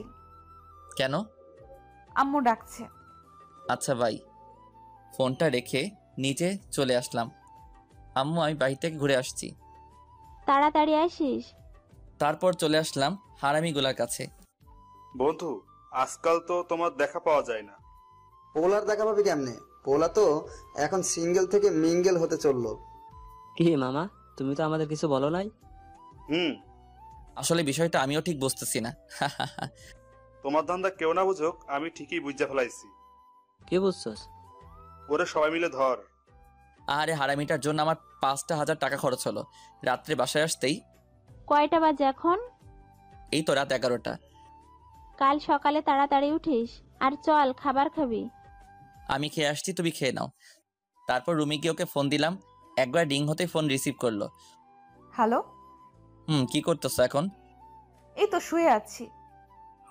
কেন? আম্মু ডাকছে। আচ্ছা ভাই। ফোনটা রেখে নিচে চলে আসলাম। আম্মু, আমি বাড়ি থেকে ঘুরে আসছি। তাড়াতাড়ি আসিস। তারপর চলে আসলাম হারামিগুলার কাছে। বন্ধু, আজকাল তো তোমার দেখা পাওয়া যায় না। পোলার দেখা পাবি কেমনে? পোলা তো এখন সিঙ্গেল থেকে মিঙ্গেল হতে চললো। কি মামা, তুমি তো আমাদের কিছু বলো নাই। আসলে বিষয়টা আমিও ঠিক বুঝতেছি না। তোমার ধান্দা কেউ না বুঝুক, আমি ঠিকই বুঝা ফেলাইছি। কি বুঝছস? ওরে সবাই মিলে ধর। আরে হারামিটার জন্য আমার 5,000 টাকা খরচ হলো। রাত্রে বাসায় আসতেই কয়টা বাজে এখন? এই তো রাত 11টা। কাল সকালে তাড়াতাড়ি উঠিস, আর চল খাবার খাবি। আমি খেয়ে আসছি, তুমি খেয়ে নাও। তারপর রুমে গিয়ে ওকে ফোন দিলাম। একবার রিং হতে ফোন রিসিভ করলো। হ্যালো। কি করতেছো এখন? এই তো শুয়ে আছি।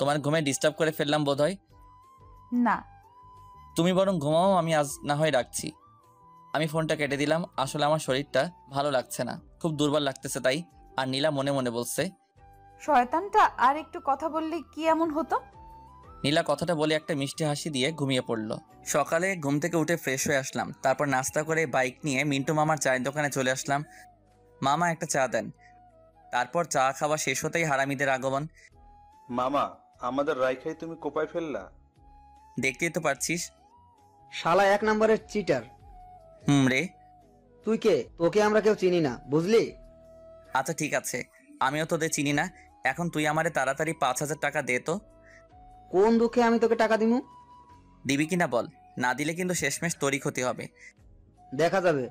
তোমার ঘুমে ডিস্টার্ব করে ফেললাম বোধহয়। না। তুমি বরং ঘুমাও, আমি আজ না হয় রাখছি। আমি ফোনটা কেটে দিলাম। আসলে আমার শরীরটা ভালো লাগছে না, খুব দুর্বল লাগতেছে তাই। আর নীলা মনে মনে বলছে, শয়তানটা আর একটু কথা বললে কি এমন হতো। নীলা কথাটা বলে একটা মিষ্টি হাসি দিয়ে ঘুমিয়ে পড়লো। সকালে ঘুম থেকে উঠে ফ্রেশ হয়ে আসলাম। তারপর নাস্তা করে বাইক নিয়ে মিন্টু মামার চায়ের দোকানে চলে আসলাম। মামা একটা চা দেন। তারপর চা খাওয়া শেষ হতেই হারামিদের আগমন। মামা, আমাদের রাইখাই তুমি কোপায় ফেললা। দেখতেই তো পারছিস। শালা 1 নম্বরের চিটার। রে। তুই কে? তোকে আমরা কেউ চিনি না, বুঝলি? আচ্ছা ঠিক আছে, আমিও তোদের চিনি না। এখন তুই আমারে তাড়াতাড়ি 5,000 টাকা দে তো। কোন দুঃখে আমি তোকে টাকা দিমু? দিবি কিনা বল, না দিলে কিন্তু শেষমেশ তোরই ক্ষতি হবে। দেখা যাবে।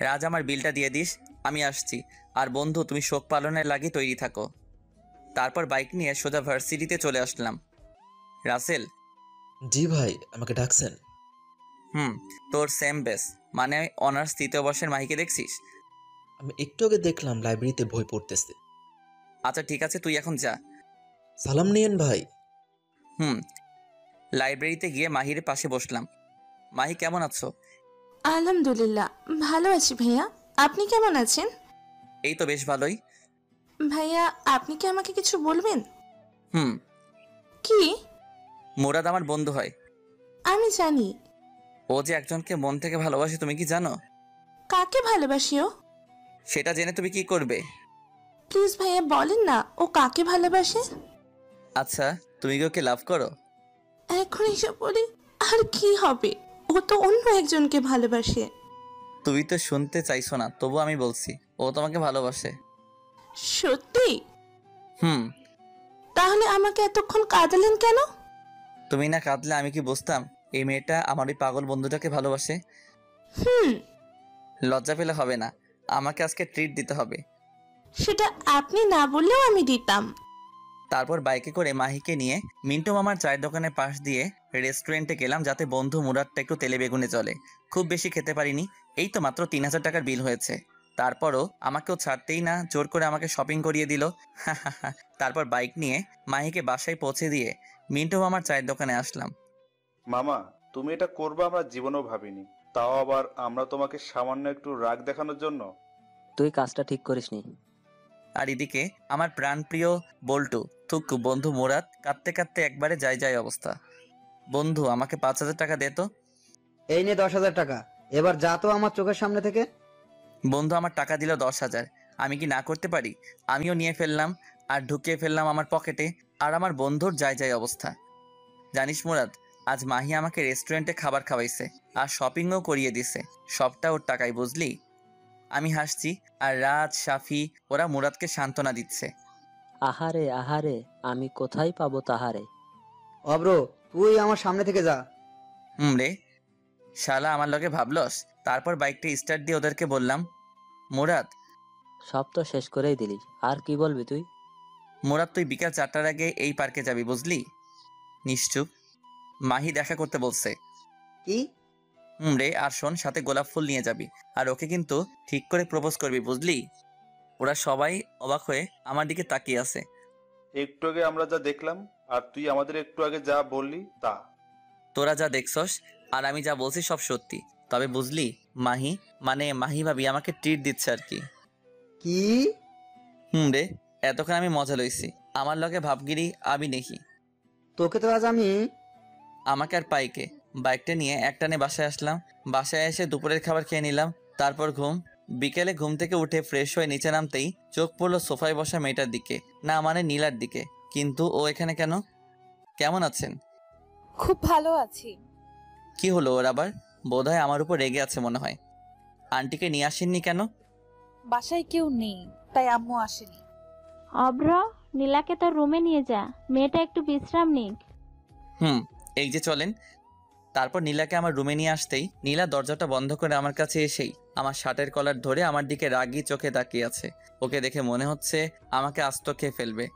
রাজ, আমার বিলটা দিয়ে দিস, আমি আসছি। আর বন্ধু তুমি শোক পালনের লাগি তৈরি থাকো। তারপর বাইক নিয়ে সোজা ভার্সিটিতে চলে আসলাম। রাসেল। জি ভাই, আমাকে ডাকছেন? তোর সেম বেস, মানে অনার্স 3য় বর্ষের মাহিকে দেখছিস? আমি একটু আগে দেখলাম লাইব্রেরিতে বই পড়তেছে। আচ্ছা ঠিক আছে, তুই এখন যা। সালাম নিয়েন ভাই। লাইব্রেরিতে গিয়ে মাহির পাশে বসলাম। মাহি কেমন আছো? আলহামদুলিল্লাহ ভালো আছি ভাইয়া। আপনি কেমন আছেন? এই তো বেশ ভালোই। ভাইয়া আপনি কি আমাকে কিছু বলবেন? হুম। কি? মুরাদ আমার বন্ধু হয়। আমি জানি। ও যে একজনকে মন থেকে ভালোবাসে, তুমি কি জানো? কাকে ভালোবাসিও? সেটা জেনে তুমি কি করবে? প্লিজ ভাইয়া বলেন না ও কাকে ভালোবাসে। আচ্ছা, তুমি কি ওকে লাভ করো? এখন এসব বলি আর কি হবে, ও তো অন্য একজনকে ভালোবাসে। তুমি তো শুনতে চাইছো না, তবু আমি বলছি ও তোমাকে ভালোবাসে। সত্যি? হুম। তাহলে আমাকে এতক্ষণ কাঁদালেন কেন? তুমি না কাঁদলে আমি কি বুঝতাম এই মেয়েটা আমার ওই পাগল বন্ধুটাকে ভালোবাসে? লজ্জা পেলে হবে না, আমাকে আজকে ট্রিট দিতে হবে। সেটা আপনি না বললেও আমি দিতাম। তারপর বাইকে করে মাহিকে নিয়ে মিন্টু মামার চায়ের দোকানের পাশ দিয়ে রেস্টুরেন্টে গেলাম, যাতে বন্ধু মুরাদটা একটু তেলে বেগুনে চলে। খুব বেশি খেতে পারিনি, এই তো মাত্র 3000 টাকার বিল হয়েছে। তারপরও আমাকেও ছাড়তেই না, জোর করে আমাকে শপিং করিয়ে দিল। তারপর বাইক নিয়ে মাহিকে বাসায় পৌঁছে দিয়ে মিন্টু মামার চায়ের দোকানে আসলাম। মামা, তুমি এটা করবে আমরা জীবনেও ভাবিনি, তাও আবার আমরা তোমাকে সামান্য একটু রাগ দেখানোর জন্য। তুই কাজটা ঠিক করিসনি। আর এদিকে আমার প্রাণপ্রিয় বল্টু থুকু বন্ধু মুরাদ কাঁদতে কাঁদতে একবারে যায় যায় অবস্থা। বন্ধু আমাকে 5000 টাকা দে তো। এই নে 10,000 টাকা, এবার যা তো আমার চোখের সামনে থেকে। বন্ধু আমার টাকা দিল 10,000, আমি কি না করতে পারি? আমিও নিয়ে ফেললাম আর ঢুকিয়ে ফেললাম আমার পকেটে। আর আমার বন্ধুর যায় যায় অবস্থা। জানিস মুরাদ, আজ মাহি আমাকে রেস্টুরেন্টে খাবার খাওয়াইছে আর শপিংও করিয়ে দিছে, সবটা ওর টাকায়, বুঝলি? আমি হাসছি আর রাজ, সাফি ওরা মুরাদকে সান্ত্বনা দিচ্ছে। আহারে আহারে, আমি কোথায় পাবো তাহারে। অব্র, তুই আমার সামনে থেকে যা। রে শালা, আমার লগে ভাবলস? তারপর বাইকটা স্টার্ট দিয়ে ওদেরকে বললাম, মুরাদ সব তো শেষ করেই দিলি, আর কি বলবি তুই? মুরাদ তুই বিকাল 4টার আগে এই পার্কে যাবি, বুঝলি? নিশ্চুপ, মাহি দেখা করতে বলছে। কি? রে, আর শোন, সাথে গোলাপ ফুল নিয়ে যাবি, আর ওকে কিন্তু ঠিক করে প্রপোজ করবি, বুঝলি? ওরা সবাই অবাক হয়ে আমার দিকে তাকিয়ে আছে। একটু আগে আমরা যা দেখলাম আর তুই আমাদের একটু আগে যা বললি তা। তোরা যা দেখছস আর আমি যা বলছি সব সত্যি, তবে বুঝলি মাহি, মানে মাহি ভাবি আমাকে ট্রিট দিচ্ছে আর কি। কি? রে, এতক্ষণ আমি মজা লইছি, আমার লগে ভাবগিরি আমি নেহি। তোকে তো আজ আমি। আমাকে আর পাইকে বাইকটা নিয়ে একটানে বাসায় আসলাম। বাসায় এসে দুপুরের খাবার খেয়ে নিলাম, তারপর ঘুম। বিকেলে ঘুম থেকে উঠে ফ্রেশ হয়ে নিচে নামতেই চোখ পড়লো সোফায় বসা মেয়েটার দিকে, না মানে নীলার দিকে। কিন্তু ও এখানে কেন? কেমন আছেন? খুব ভালো আছি। কি হলো ওর আবার? বোধহয় আমার উপর রেগে আছে মনে হয়। আন্টিকে নিয়ে আসেননি কেন? বাসায় কেউ নেই, তাই আম্মু আসেনি। অভ্র, নীলাকে তোর রুমে নিয়ে যা, মেয়েটা একটু বিশ্রাম নিক। এই যে চলেন। তারপর নীলাকে আমার রুমে নিয়ে আসতেই নীলা দরজাটা বন্ধ করে আমার কাছে এসেই আমার শার্টের কলার ধরে আমার দিকে রাগি চোখে তাকিয়ে আছে। ওকে দেখে মনে হচ্ছে আমাকে আস্ত খেয়ে ফেলবে।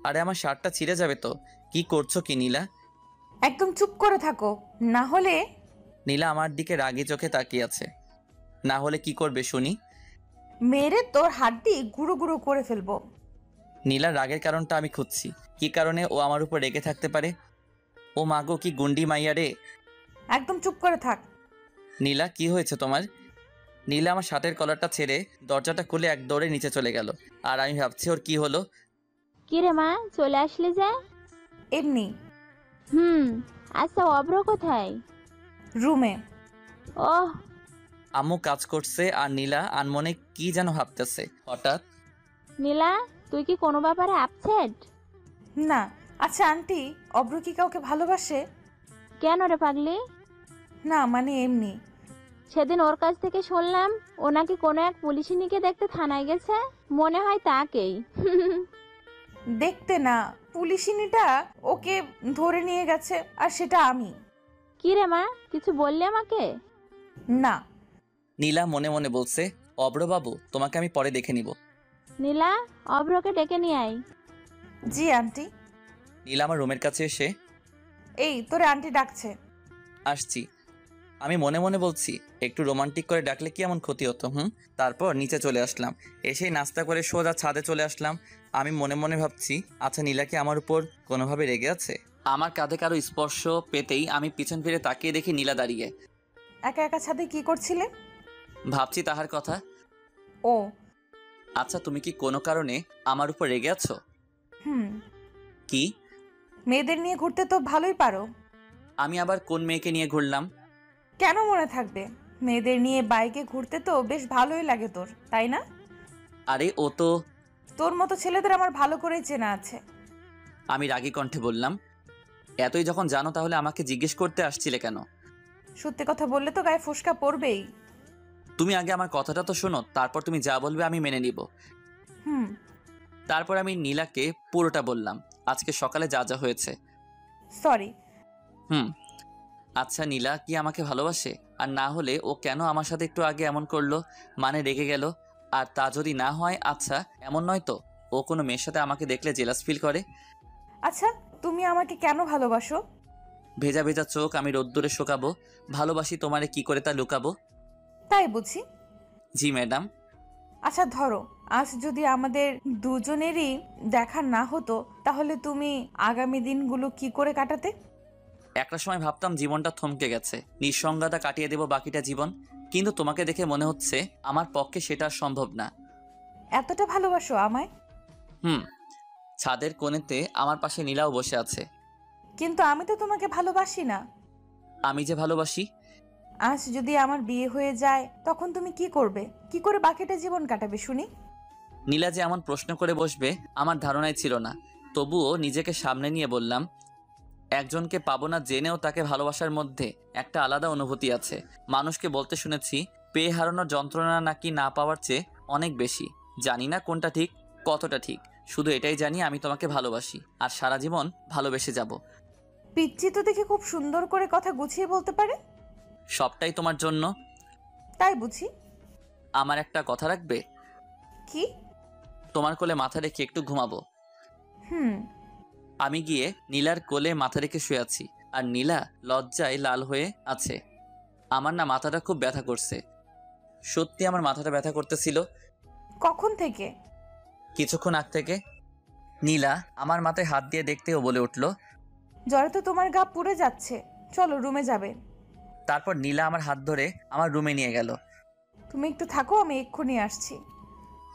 আরে আমার শার্টটা ছিঁড়ে যাবে তো। কি করছো কি নীলা? একদম চুপ করে থাকো, না হলে। নীলা আমার দিকে রাগি চোখে তাকিয়ে আছে। না হলে কি করবে শুনি? মেরে তোর হাড্ডি গুঁড়ো গুঁড়ো করে ফেলবো। নীলার রাগের কারণটা আমি খুঁজছি, কি কারণে ও আমার উপর রেগে থাকতে পারে। ও মাগো, কি গুন্ডি মাইয়া রে। একদম চুপ করে থাক। নীলা, কি হয়েছে তোমার? নীলা আমার শার্টের কলারটা ছেড়ে দরজাটা খুলে এক দৌড়ে নিচে চলে গেল। আর আমি ভাবছি ওর কি হলো। কি রে মা, চলে আসলে যে? এমনি। আচ্ছা, অভ্র কোথায়? রুমে। ওহ। আম্মু কাজ করছে আর নীলা আনমনে কি যেন ভাবতেছে। হঠাৎ, নীলা, তুই কি কোনো ব্যাপারে আপসেট? না। আচ্ছা আন্টি, অব্র কি কাউকে ভালোবাসে? কেন রে পাগলি? না মানে এমনি। সেদিন ওর কাছ থেকে শুনলাম ও নাকি কোনো এক পুলিশিনীকে দেখতে থানায় গেছে, মনে হয় তাকেই। দেখতে না, পুলিশিনীটা ওকে ধরে নিয়ে গেছে, আর সেটা আমি। কি রে মা, কিছু বললি আমাকে? না। নীলা মনে মনে বলছে, অব্রবাবু, তোমাকে আমি পরে দেখে নিব। নীলা, অভ্রকে ডেকে নিয়ে আয়। জি আন্টি। নীলা আমার রুমের কাছে এসে, এই তোরে আন্টি ডাকছে। আসছি। আমি মনে মনে বলছি, একটু রোমান্টিক করে ডাকলে কি এমন ক্ষতি হতো? তারপর নিচে চলে আসলাম। এসেই নাস্তা করে সোজা ছাদে চলে আসলাম। আমি মনে মনে ভাবছি, আচ্ছা নীলা কি আমার উপর কোনোভাবে রেগে আছে? আমার কাঁধে কারো স্পর্শ পেতেই আমি পিছন ফিরে তাকিয়ে দেখি নীলা দাঁড়িয়ে। একা একা ছাদে কি করছিলে? ভাবছি তাহার কথা। ও আচ্ছা, তুমি কি কোনো কারণে আমার উপর রেগে আছো? হুম। কি? মেয়েদের নিয়ে ঘুরতে তো ভালোই পারো। আমি আবার কোন মেয়েকে নিয়ে ঘুরলাম? কেন মনে থাকবে? মেয়েদের নিয়ে বাইকে ঘুরতে তো বেশ ভালোই লাগে তোর, তাই না? আরে ও তো। তোর মতো ছেলেদের আমার ভালো করেই চেনা আছে। আমি রাগী কণ্ঠে বললাম, এতই যখন জানো তাহলে আমাকে জিজ্ঞেস করতে আসছিলে কেন? সত্যি কথা বললে তো গায়ে ফোসকা পড়বেই। তুমি আগে আমার কথাটা তো শোনো, তারপর তুমি যা বলবে আমি মেনে নিব। হুম। তারপর আমি নীলাকে পুরোটা বললাম, আজকে সকালে যা যা হয়েছে। সরি। আচ্ছা, নীলা কি আমাকে ভালোবাসে? আর না হলে ও কেন আমার সাথে একটু আগে এমন করলো, মানে রেগে গেল? আর তা যদি না হয়, আচ্ছা এমন নয় তো ও কোনো মেয়ের সাথে আমাকে দেখলে জেলাস ফিল করে? আচ্ছা, তুমি আমাকে কেন ভালোবাসো? ভেজা ভেজা চোখ আমি রোদ্দুরে শোকাবো। ভালোবাসি তোমারে, কি করে তা লুকাবো? তাই বুঝি? জি ম্যাডাম। আচ্ছা ধরো, আজ যদি আমাদের দুজনেরই দেখা না হতো, তাহলে তুমি আগামী দিনগুলো কি করে কাটাতে? একটা সময় ভাবতাম জীবনটা থমকে গেছে, নিঃসঙ্গতা কাটিয়ে দেব বাকিটা জীবন। কিন্তু তোমাকে দেখে মনে হচ্ছে আমার পক্ষে সেটা আর সম্ভব না। এতটা ভালোবাসো আমায়? ছাদের কোণেতে আমার পাশে নীলাও বসে আছে। কিন্তু আমি তো তোমাকে ভালোবাসি না। আমি যে ভালোবাসি। আজ যদি আমার বিয়ে হয়ে যায়, তখন তুমি কি করবে? কি করে বাকিটা জীবন কাটাবে শুনি? নীলা যে এমন প্রশ্ন করে বসবে আমার ধারণাই ছিল না। তবুও নিজেকে সামনে নিয়ে বললাম, একজনকে পাবো না জেনেও তাকে ভালোবাসার মধ্যে একটা আলাদা অনুভূতি আছে। মানুষকে বলতে শুনেছি, পেয়ে হারানোর যন্ত্রণা নাকি না পাওয়ার চেয়ে অনেক বেশি। জানি না কোনটা ঠিক, কতটা ঠিক, শুধু এটাই জানি আমি তোমাকে ভালোবাসি আর সারা জীবন ভালোবেসে যাব। পিচ্চি তো দেখে খুব সুন্দর করে কথা গুছিয়ে বলতে পারে। সবটাই তোমার জন্য। তাই বুঝি? আমার একটা কথা রাখবে? কি? তোমার কোলে মাথা রেখে একটু ঘুমাবো। আমি গিয়ে নীলার কোলে মাথা রেখে শুয়ে আছি, আর নীলা লজ্জায় লাল হয়ে আছে। আমার না মাথাটা খুব ব্যথা করছে। সত্যি আমার মাথাটা ব্যথা করতেছিল। কখন থেকে? কিছুক্ষণ আগ থেকে। নীলা আমার মাথায় হাত দিয়ে দেখতেও বলে উঠল, জ্বরে তো তোমার গা পুড়ে যাচ্ছে, চলো রুমে যাবে। তারপর নীলা আমার হাত ধরে আমার রুমে নিয়ে গেল। তুমি একটু থাকো, আমি এক্ষুনি আসছি।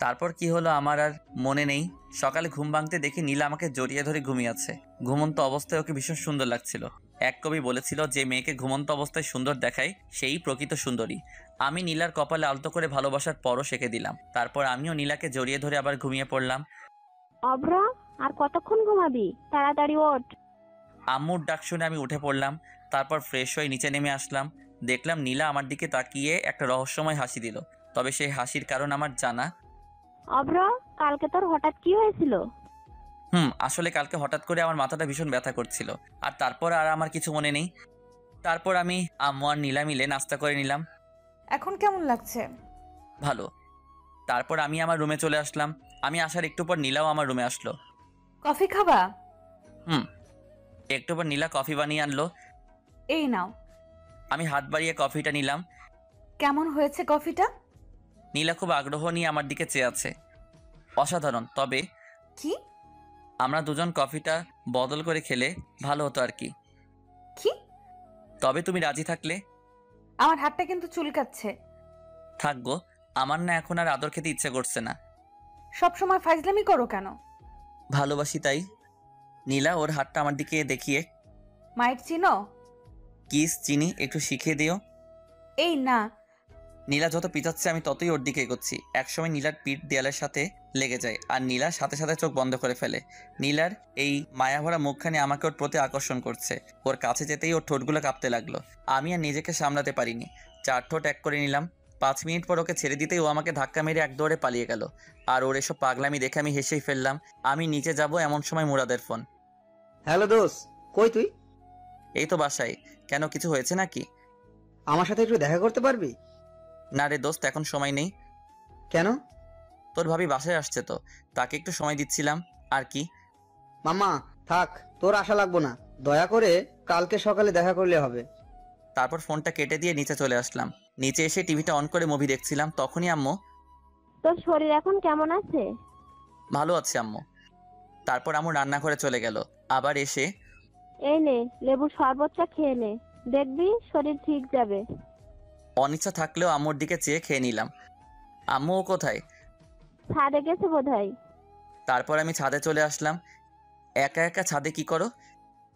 তারপর কি হলো আমার আর মনে নেই। সকালে ঘুম ভাঙতে দেখি নীলা আমাকে জড়িয়ে ধরে ঘুমিয়ে আছে। ঘুমন্ত অবস্থায় ওকে ভীষণ সুন্দর লাগছিল। এক কবি বলেছিল, যে মেয়েকে ঘুমন্ত অবস্থায় সুন্দর দেখায় সেই প্রকৃত সুন্দরী। আমি নীলার কপালে আলতো করে ভালোবাসার পরশ এঁকে দিলাম। তারপর আমিও নীলাকে জড়িয়ে ধরে আবার ঘুমিয়ে পড়লাম। অভ্র, আর কতক্ষণ ঘুমাবি? তাড়াতাড়ি ওঠ। আম্মুর ডাক শুনে আমি উঠে পড়লাম। তারপর ফ্রেশ হয়ে নিচে নেমে আসলাম। দেখলাম নীলা আমার দিকে তাকিয়ে একটা রহস্যময় হাসি দিল। তবে সেই হাসির কারণ আমার জানা। অভ্র, কালকে তোর হঠাৎ কি হয়েছিল? আসলে কালকে হঠাৎ করে আমার মাথাটা ভীষণ ব্যথা করছিল, আর তারপর আর আমার কিছু মনে নেই। তারপর আমি আম্মু আর নীলা মিলে নাস্তা করে নিলাম। এখন কেমন লাগছে? ভালো। তারপর আমি আমার রুমে চলে আসলাম। আমি আসার একটু পর নীলাও আমার রুমে আসলো। কফি খাবা? একটু পর নীলা কফি বানিয়ে আনলো। এই নাও। আমি হাত বাড়িয়ে কফিটা নিলাম। কেমন হয়েছে কফিটা? নীলা খুব আগ্রহ নিয়ে আমার দিকে চেয়ে আছে। অসাধারণ। তবে কি? আমরা দুজন কফিটা বদল করে খেলে ভালো হতো আর কি। কি? তবে তুমি রাজি থাকলে। আমার হাতটা কিন্তু চুলকাচ্ছে। থাকবো। আমার না এখন আর আদর খেতে ইচ্ছে করছে না। সব সময় ফাইজলামি করো কেন? ভালোবাসি তাই। নীলা ওর হাতটা আমার দিকে দেখিয়ে, মাইট চিনো? কিস চিনি, একটু শিখিয়ে দিও। এই না। নীলা যত পিছাচ্ছে আমি ততই ওর দিকে এগোচ্ছি। একসময় নীলার পিঠ দেয়ালের সাথে লেগে যায়, আর নীলা সাথে সাথে চোখ বন্ধ করে ফেলে। নীলার এই মায়াভরা মুখখানি আমাকে ওর প্রতি আকর্ষণ করছে। ওর কাছে যেতেই ওর ঠোঁটগুলো কাঁপতে লাগলো। আমি আর নিজেকে সামলাতে পারিনি, 4 ঠোঁট এক করে নিলাম। 5 মিনিট পর ওকে ছেড়ে দিতেই ও আমাকে ধাক্কা মেরে এক দৌড়ে পালিয়ে গেল। আর ওর এসব পাগলামি দেখে আমি হেসেই ফেললাম। আমি নিচে যাব এমন সময় মুরাদের ফোন। হ্যালো দোস্ত, কই তুই? এই তো বাসায়। কেন, কিছু হয়েছে নাকি? আমার সাথে একটু দেখা করতে পারবি? না রে দোস্ত, এখন সময় নেই। কেন? তোর ভাবি বাসায় আসছে তো, তাকে একটু সময় দিচ্ছিলাম আর কি। মামা থাক, তোর আশা লাগবো না, দয়া করে কালকে সকালে দেখা করলে হবে। তারপর ফোনটা কেটে দিয়ে নিচে চলে আসলাম। নিচে এসে টিভিটা অন করে মুভি দেখছিলাম, তখনই আম্মু। তোর শরীর এখন কেমন আছে? ভালো আছে আম্মু। তারপর আম্মু রান্নাঘরে চলে গেল। আবার এসে, এই নে লেবুর শরবতটা খেয়ে নে, দেখবি শরীর ঠিক যাবে। অনিচ্ছা থাকলেও আম্মুর দিকে চেয়ে খেয়ে নিলাম। আম্মু ও কোথায়? ছাদে গেছে বোধহয়। তারপর আমি ছাদে চলে আসলাম। একা একা ছাদে কি করো?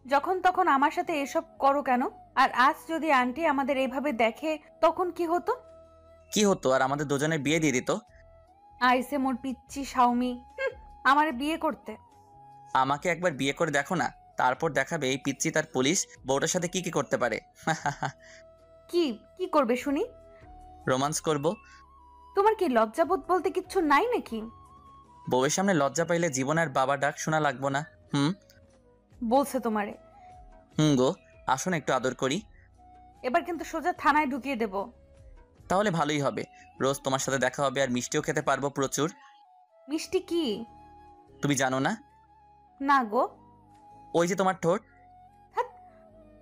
যখন তখন আমার সাথে এসব করো কেন? আর আজ যদি আন্টি আমাদের এইভাবে দেখে তখন কি হতো? কি হতো, আর আমাদের দুজনের বিয়ে দিয়ে দিত। আইসে মোর পিচ্চি শাওমি, আমারে বিয়ে করতে। আমাকে একবার বিয়ে করে দেখো না, তারপর দেখাবে এই পিচ্চি তার পুলিশ বউটার সাথে কি কি করতে পারে। কি কি করবে শুনি? রোমান্স করব। তোমার কি লজ্জাবোধ বলতে কিচ্ছু নাই নাকি? বউয়ের সামনে লজ্জা পাইলে জীবন আর বাবা ডাক শোনা লাগবো না। বলছে তোমারে। গো, আসুন একটু আদর করি। এবার কিন্তু সোজা থানায় ঢুকিয়ে দেব। তাহলে ভালোই হবে, রোজ তোমার সাথে দেখা হবে আর মিষ্টিও খেতে পারবো প্রচুর। মিষ্টি কি? তুমি জানো না? না গো। ওই যে তোমার ঠোঁট। ধ্যাৎ।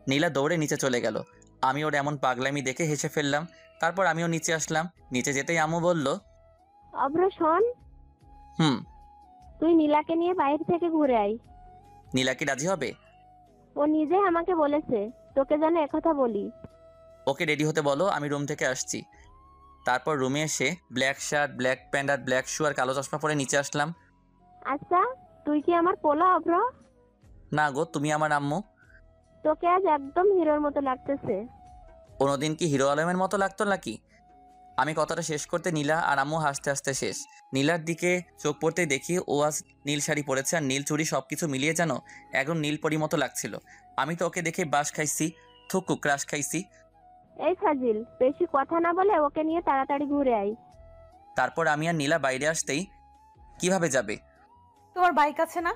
নীলা দৌড়ে নিচে চলে গেল। আমি ওর এমন পাগলামি দেখে হেসে ফেললাম। তারপর আমিও নিচে আসলাম। নিচে যেতেই আম্মু বলল, অভ্র শোন, তুই নীলাকে নিয়ে বাইরে থেকে ঘুরে আয়। নীলা কি রাজি হবে? ও নিজে আমাকে বলেছে তোকে যেন একথা বলি। ওকে রেডি হতে বলো, আমি রুম থেকে আসছি। তারপর রুমে এসে ব্ল্যাক শার্ট, ব্ল্যাক প্যান্ট আর ব্ল্যাক শু আর কালো চশমা পরে নিচে আসলাম। আচ্ছা, তুই কি আমার পোলা অভ্র? না গো, তুমি আমার আম্মু। তোকে আজ একদম হিরোর মতো লাগতেছে। কোনোদিন কি হিরো আলমের মতো লাগতো নাকি? আমি কথাটা শেষ করতে নীলা আর আম্মু হাসতে হাসতে শেষ। নীলার দিকে চোখ পড়তেই দেখি ও আজ নীল শাড়ি পরেছে আর নীল চুড়ি, সবকিছু মিলিয়ে যেন একদম নীল পরি মতো লাগছিল। আমি তো ওকে দেখে বাস খাইছি, থুকু ক্রাশ খাইছি। এই ফাজিল, বেশি কথা না বলে ওকে নিয়ে তাড়াতাড়ি ঘুরে আয়। তারপর আমি আর নীলা বাইরে আসতেই, কিভাবে যাবে? তোমার বাইক আছে না?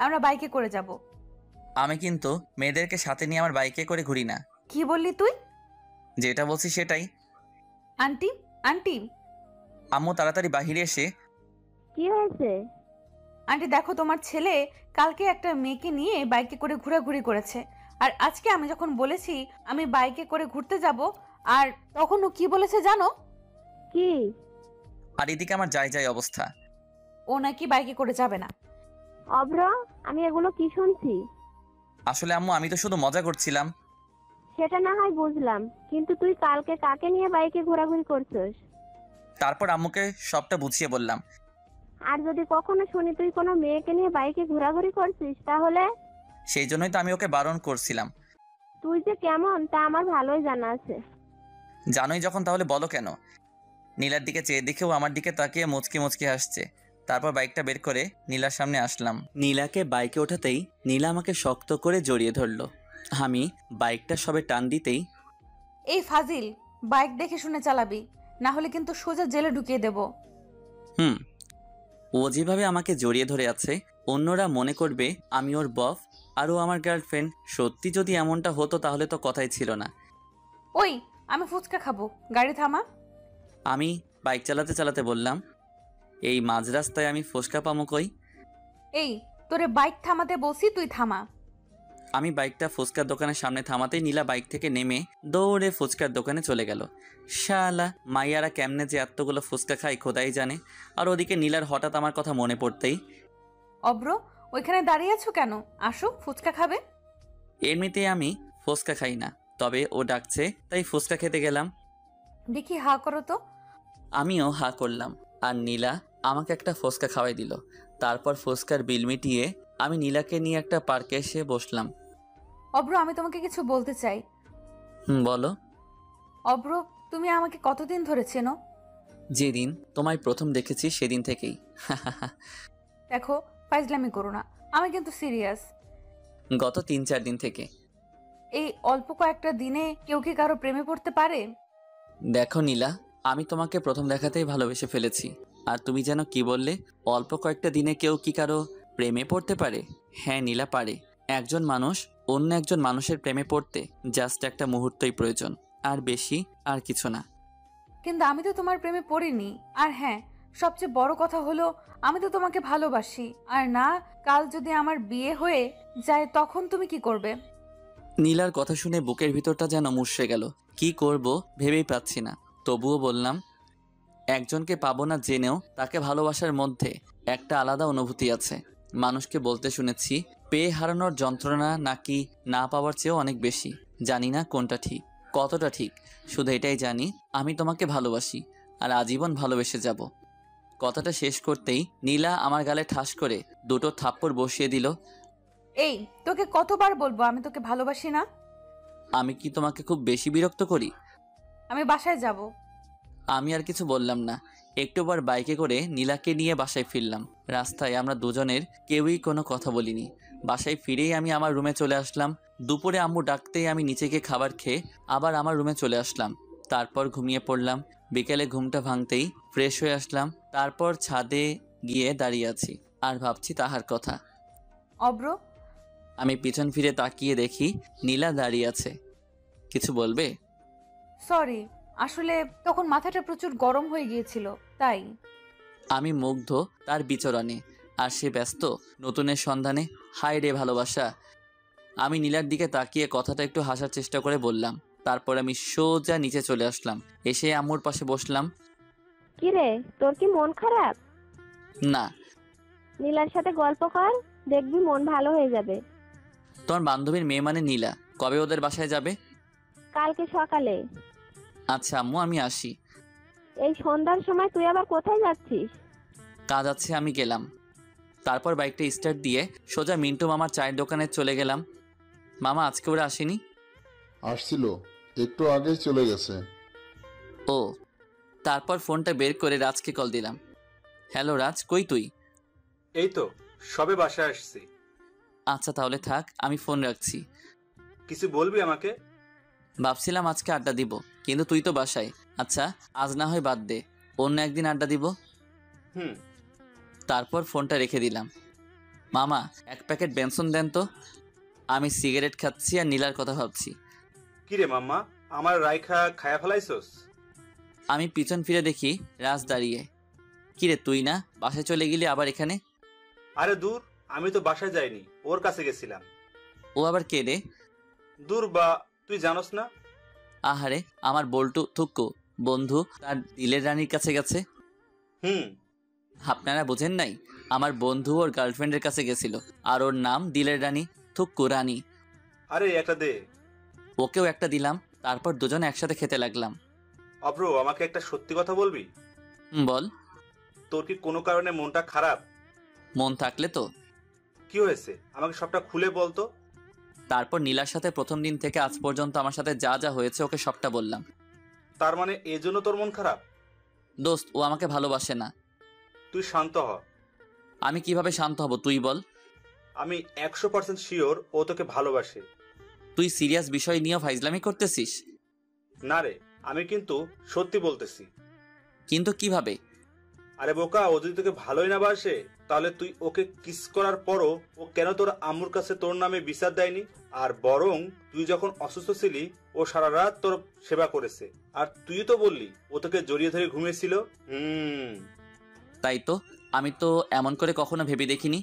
আমরা বাইকে করে যাব। আমি কিন্তু মেয়েদেরকে সাথে নিয়ে আমার বাইকে করে ঘুরি না। কি বললি তুই? যেটা বলছি সেটাই। Aunty, aunty. আম্মু তাড়াতাড়ি বাহিরে এসে, কি হয়েছে? আন্টি দেখো, তোমার ছেলে কালকে একটা মেয়েকে নিয়ে বাইকে করে ঘোরাঘুরি করেছে। আর আজকে আমি যখন বলেছি আমি বাইকে করে ঘুরতে যাব, আর তখন ও কি বলেছে জানো? কি? আর এদিকে আমার যাই যাই অবস্থা। ও নাকি বাইকে করে যাবে না। অভ্র, আমি এগুলো কি শুনছি? আসলে আম্মু, আমি তো শুধু মজা করছিলাম। সেটা না হয় বুঝলাম, কিন্তু তুই কালকে কাকে নিয়ে বাইকে ঘোরাঘুরি করছিস? তারপর আম্মুকে সবটা বুঝিয়ে বললাম। আর যদি কখনো শুনি তুই কোনো মেয়েকে নিয়ে বাইকে ঘোরাঘুরি করছিস তাহলে? সেই জন্যই তো আমি ওকে বারণ করছিলাম। তুই যে কেমন তা আমার ভালোই জানা আছে। জানোই যখন, তাহলে বলো কেন? নীলার দিকে চেয়ে দেখেও আমার দিকে তাকিয়ে মুচকি মুচকি হাসছে। তারপর বাইকটা বের করে নীলার সামনে আসলাম। নীলাকে বাইকে ওঠাতেই নীলা আমাকে শক্ত করে জড়িয়ে ধরলো। আমি বাইকটা সবে টান দিতেই, এই ফাজিল, বাইক দেখে শুনে চালাবি, না হলে কিন্তু সোজা জেলে ঢুকিয়ে দেব। ও যেভাবে আমাকে জড়িয়ে ধরে আছে, অন্যরা মনে করবে আমি ওর বফ আর ও আমার গার্লফ্রেন্ড। সত্যি যদি এমনটা হতো তাহলে তো কথাই ছিল না। ওই, আমি ফুচকা খাবো, গাড়ি থামা। আমি বাইক চালাতে চালাতে বললাম, এই মাঝ রাস্তায় আমি ফুচকা পামো কই? এই, তোরে বাইক থামাতে বলছি, তুই থামা। আমি বাইকটা ফুচকার দোকানের সামনে থামাতেই নীলা বাইক থেকে নেমে দৌড়ে ফুচকার দোকানে চলে গেল। শালা মাইয়ারা কেমনে যে এতগুলো ফুচকা খায় খোদাই জানে। আর ওদিকে নীলার হঠাৎ আমার কথা মনে পড়তেই, অব্র, ওইখানে দাঁড়িয়ে আছো কেন? আসো, ফুচকা খাবে। এমনিতেই আমি ফুচকা খাই না, তবে ও ডাকছে তাই ফুচকা খেতে গেলাম। দেখি হা করো তো। আমিও হা করলাম আর নীলা আমাকে একটা ফুচকা খাওয়াই দিল। তারপর ফুচকার বিল মিটিয়ে আমি নীলাকে নিয়ে একটা পার্কে এসে বসলাম। অব্র, আমি তোমাকে কিছু বলতে চাই। বলো। অব্র, তুমি আমাকে কতদিন ধরে চেনো? যেদিন তোমায় প্রথম দেখেছি সেদিন থেকেই। দেখো, ফাইজলামি করো না, আমি কিন্তু সিরিয়াস। গত 3-4 দিন থেকে। এই অল্প কয়েকটা দিনে কেউ কি কারো প্রেমে পড়তে পারে? দেখো নীলা, আমি তোমাকে প্রথম দেখাতেই ভালোবেসে ফেলেছি। আর তুমি যেন কি বললে, অল্প কয়েকটা দিনে কেউ কি কারো প্রেমে পড়তে পারে? হ্যাঁ নীলা, পারে। একজন মানুষ অন্য একজন মানুষের প্রেমে পড়তে জাস্ট একটা মুহূর্তই প্রয়োজন, আর বেশি আর কিছু না। কিন্তু আমি তো তোমার প্রেমে পড়িনি। আর হ্যাঁ, সবচেয়ে বড় কথা হলো আমি তো তোমাকে ভালোবাসি। আর না, কাল যদি আমার বিয়ে হয়ে যায় তখন তুমি কি করবে? নীলার কথা শুনে বুকের ভিতরটা যেন মুষড়ে গেল। কি করব ভেবেই পাচ্ছি না। তবুও বললাম, একজনকে পাবো না জেনেও তাকে ভালোবাসার মধ্যে একটা আলাদা অনুভূতি আছে। মানুষকে বলতে শুনেছি, পেয়ে হারানোর যন্ত্রণা নাকি না পাওয়ার চেয়েও অনেক বেশি। জানি না কোনটা ঠিক, কতটা ঠিক, শুধু এটাই জানি আমি তোমাকে ভালোবাসি আর আজীবন ভালোবেসে যাব। কথাটা শেষ করতেই নীলা আমার গালে ঠাস করে দুটো থাপ্পড় বসিয়ে দিল। এই, তোকে কতবার বলবো আমি তোকে ভালোবাসি না? আমি কি তোমাকে খুব বেশি বিরক্ত করি? আমি বাসায় যাব। আমি আর কিছু বললাম না। একটুবার বাইকে করে নীলাকে নিয়ে বাসায় ফিরলাম। রাস্তায় আমরা দুজনের কেউই কোনো কথা বলিনি। বাসায় ফিরেই আমি আমার রুমে চলে আসলাম। দুপুরে আম্মু ডাকতেই আমি নিচে গিয়ে খাবার খেয়ে আবার আমার রুমে চলে আসলাম। তারপর ঘুমিয়ে পড়লাম। বিকেলে ঘুমটা ভাঙতেই ফ্রেশ হয়ে আসলাম। তারপর ছাদে গিয়ে দাঁড়িয়ে আছি আর ভাবছি তাহার কথা। অব্র, আমি পিছন ফিরে তাকিয়ে দেখি নীলা দাঁড়িয়ে আছে। কিছু বলবে? সরি, আসলে তখন মাথাটা প্রচুর গরম হয়ে গিয়েছিল তাই। আমি মুগ্ধ তার বিচরণে। আর সে ব্যস্ত নতুনের সন্ধানে। হায় রে ভালোবাসা। আমি নীলার দিকে তাকিয়ে কথাটা একটু হাসার চেষ্টা করে বললাম। তারপর আমি সোজা নিচে চলে আসলাম। এসে আম্মুর পাশে বসলাম। কি রে, তোর কি মন খারাপ? না। নীলার সাথে গল্প কর, দেখবি মন ভালো হয়ে যাবে। তোমার বান্ধবীর মেয়ে মানে নীলা কবে ওদের বাসায় যাবে? কালকে সকালে। আচ্ছা আম্মু, আমি আসি। এই সন্ধ্যার সময় তুই আবার কোথায় যাচ্ছিস? কাজ আছে, আমি গেলাম। তারপর বাইকটা স্টার্ট দিয়ে সোজা মিন্টু মামার চায়ের দোকানে চলে গেলাম। মামা আজকে ওরা আসেনি? আসছিল, একটু আগেই চলে গেছে। ও। তারপর ফোনটা বের করে রাজকে কল দিলাম। হ্যালো রাজ, কই তুই? এই তো সবে বাসায় আসছি। আচ্ছা তাহলে থাক, আমি ফোন রাখছি। কিছু বলবি আমাকে? ভাবছিলাম আজকে আড্ডা দিব, কিন্তু তুই তো বাসায়। আচ্ছা আজ না হয় বাদ দে, অন্য একদিন আড্ডা দিব। হুম। তারপর ফোনটা রেখে দিলাম। মামা, এক প্যাকেট বেনসন দেন তো। আমি সিগারেট খাচ্ছি আর নীলার কথা ভাবছি। কিরে মাম্মা, আমার রাইখা খায়া ফেলাইছস? আমি পিছন ফিরে দেখি রাজ দাঁড়িয়ে। কিরে তুই না বাসায় চলে গেলি আবার এখানে? আরে দূর, আমি তো বাসায় যাইনি, ওর কাছে গেছিলাম। ও আবার কে রে? দূর বা, তুই জানোস না? আহারে, আমার বল্টু থুক্কু বন্ধু তার দিলের রানীর কাছে গেছে। হুম। আপনারা বোঝেন নাই? আমার বন্ধু ওর গার্লফ্রেন্ডের কাছে গেছিল, আর ওর নাম দিলের রানী, থুক্কু রানী। আরে একটা দে। ওকেও একটা দিলাম। তারপর দুজন একসাথে খেতে লাগলাম। অব্র, আমাকে একটা সত্যি কথা বলবি? বল। তোর কি কোনো কারণে মনটা খারাপ? মন থাকলে তো। কি হয়েছে আমাকে সবটা খুলে বলতো। তারপর নীলার সাথে প্রথম দিন থেকে আজ পর্যন্ত আমার সাথে যা যা হয়েছে ওকে সবটা বললাম। তার মানে এই জন্য তোর মন খারাপ? দোস্ত, ও আমাকে ভালোবাসে না। তুই শান্ত হ। আমি কিভাবে শান্ত হব তুই বল? আমি 100% শিওর ও তোকে ভালোবাসে। তুই সিরিয়াস বিষয় নিয়েও ফাইজলামি করতেছিস? না রে, আমি কিন্তু সত্যি বলতেছি। কিন্তু কিভাবে? আরে বোকা, ও যদি তোকে ভালোই না বাসে তাহলে তুই ওকে কিস করার পরও ও কেন তোর আম্মুর কাছে তোর নামে বিচার দেয়নি? আর বরং তুই যখন অসুস্থ ছিলি ও সারা রাত তোর সেবা করেছে। আর তুই তো বললি ও তোকে জড়িয়ে ধরে ঘুমিয়েছিল। তাই তো, আমি তো এমন করে কখনো ভেবে দেখিনি।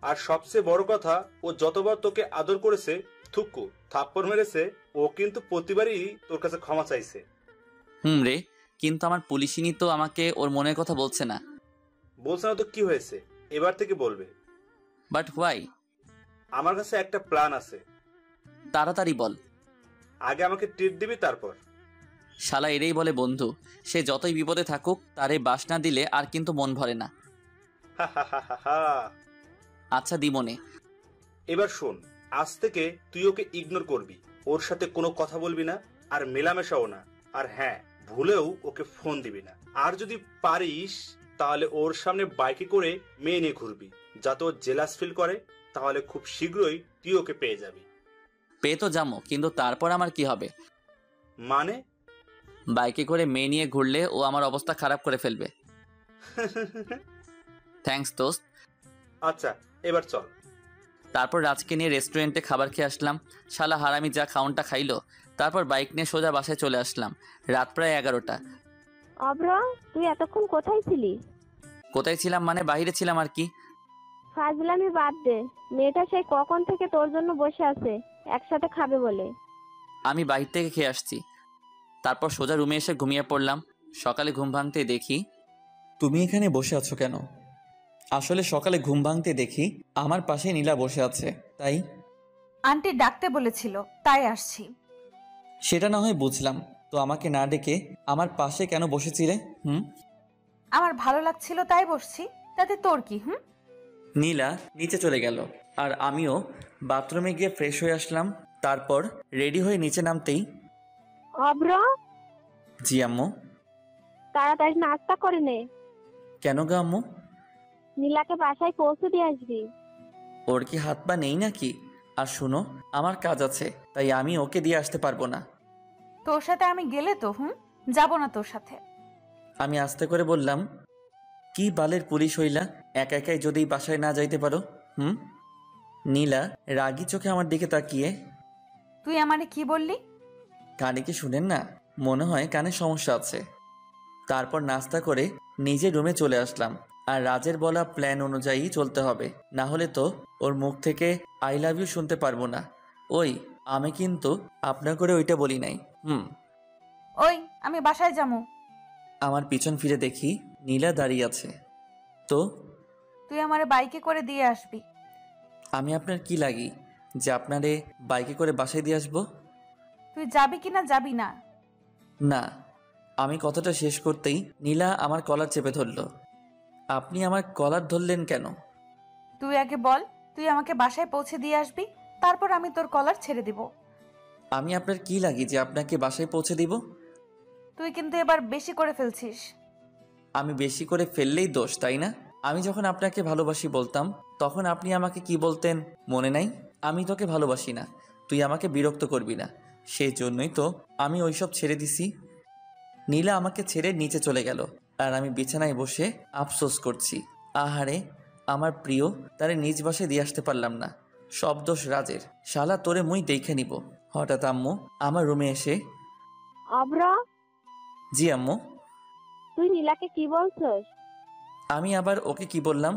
আর সবচেয়ে বড় কথা, ও যতবার তোকে আদর করেছে, থুক্কু থাপ্পড় মেরেছে, ও কিন্তু প্রতিবারই তোর কাছে ক্ষমা চাইছে। রে, কিন্তু আমার পুলিশিনী তো আমাকে ওর মনের কথা বলছে না। বলছে না তো কি হয়েছে, এবার থেকে বলবে। But why? আমার কাছে একটা প্ল্যান আছে। তাড়াতাড়ি বল। আগে আমাকে ট্রিট দিবি, তারপর। শালা এরেই বলে বন্ধু। সে যতই বিপদে থাকুক তারে বাস না দিলে আর কিন্তু মন ভরে না। আচ্ছা দিমনে। এবার শোন, আজ থেকে তুই ওকে ইগনোর করবি, ওর সাথে কোনো কথা বলবি না, আর মেলামেশাও না। আর হ্যাঁ, ভুলেও ওকে ফোন দিবি না। আর যদি পারিস তাহলে ওর সামনে বাইকে করে মেয়ে নিয়ে ঘুরবি, যাতে ও জেলাস ফিল করে। তাহলে খুব শীঘ্রই তুই ওকে পেয়ে যাবি। পেয়ে তো যাবো, কিন্তু তারপর আমার কি হবে? মানে? বাইকে করে মেয়ে নিয়ে ঘুরলে ও আমার অবস্থা খারাপ করে ফেলবে। থ্যাঙ্কস দোস্ত। আচ্ছা এবার চল। তারপর রাজকে নিয়ে রেস্টুরেন্টে খাবার খেয়ে আসলাম। শালা হারামি যা খাউনটা খাইলো তারপর বাইক নিয়ে সোজা বাসায় চলে আসলাম। রাত প্রায় 11টা। অব্র, তুই এতক্ষণ কোথায় ছিলি? কোথায় ছিলাম মানে বাইরে ছিলাম আর কি। ফাজলামি বাদ দে, মেয়েটা সেই কখন থেকে তোর জন্য বসে আছে একসাথে খাবে বলে। আমি বাইরে থেকে খেয়ে আসছি। তারপর সোজা রুমে এসে ঘুমিয়ে পড়লাম। সকালে ঘুম ভাঙতে দেখি তুমি এখানে বসে আছো কেন? আসলে সকালে ঘুম ভাঙতে দেখি আমার পাশে নীলা বসে আছে, তাই। আন্টি ডাকতে বলেছিল, তাই আসছি। সেটা না হয় বুঝলাম, তো আমাকে না ডেকে আমার পাশে কেন বসেছিলে? আমার ভালো লাগছিল তাই বসছি, তাতে তোর কি? নীলা নিচে চলে গেল আর আমিও বাথরুমে গিয়ে ফ্রেশ হয়ে আসলাম। তারপর রেডি হয়ে নিচে নামতেই অব্র, জি আম্মু। তাড়াতাড়ি নাস্তা করে নে। কেন গো আম্মু? নীলাকে বাসায় পৌঁছে দিয়ে আসবি। ওর কি হাত পা নেই নাকি? আর শুনো, আমার কাজ আছে, তাই আমি ওকে দিয়ে আসতে পারবো না। তোর সাথে আমি গেলে তো যাব না তোর সাথে। আমি আস্তে করে বললাম, কি বালের পুলিশ হইলা, একা একাই যদি বাসায় না যাইতে পারো? নীলা রাগি চোখে আমার দিকে তাকিয়ে, তুই আমারে কি বললি? কানে কি শুনেন না? মনে হয় কানে সমস্যা আছে। তারপর নাস্তা করে নিজের রুমে চলে আসলাম। আর রাজের বলা প্ল্যান অনুযায়ী চলতে হবে, না হলে তো ওর মুখ থেকে আই লাভ ইউ শুনতে পারবো না। ওই, আমি কিন্তু আপনার করে ওইটা বলি নাই। ওই, আমি বাসায় যাবো। আমার পিছন ফিরে দেখি নীলা দাঁড়িয়ে আছে। তো তুই আমারে বাইকে করে দিয়ে আসবি। আমি আপনার কি লাগি যে আপনারে বাইকে করে বাসায় দিয়ে আসবো? তুই যাবি কিনা যাবি না? না। আমি কথাটা শেষ করতেই নীলা আমার কলার চেপে ধরল। আপনি আমার কলার ধরলেন কেন? তুই আগে বল, তুই আমাকে বাসায় পৌঁছে দিয়ে আসবি, তারপর আমি তোর কলার ছেড়ে দিব। আমি আপনার কি লাগি যে আপনাকে বাসায় পৌঁছে দিব? তুই কিন্তু এবার বেশি করে ফেলছিস। আমি বেশি করে ফেললেই দোষ, তাই না? আমি যখন আপনাকে ভালোবাসি বলতাম, তখন আপনি আমাকে কি বলতেন মনে নাই? আমি তোকে ভালোবাসি না, তুই আমাকে বিরক্ত করবি না। সেই জন্যই তো আমি ওইসব ছেড়ে দিছি। নীলা আমাকে ছেড়ে নিচে চলে গেল আর আমি বিছানায় বসে আফসোস করছি। আহারে, আমার প্রিয়, তারে নিজ বাসায় দিয়ে আসতে পারলাম না। সব দোষ রাজের। শালা তোরে মুই দেখে নিব। হঠাৎ আম্মু আমার রুমে এসে, অব্র, জি আম্মু। তুই নীলাকে কি বলছস? আমি আবার ওকে কি বললাম?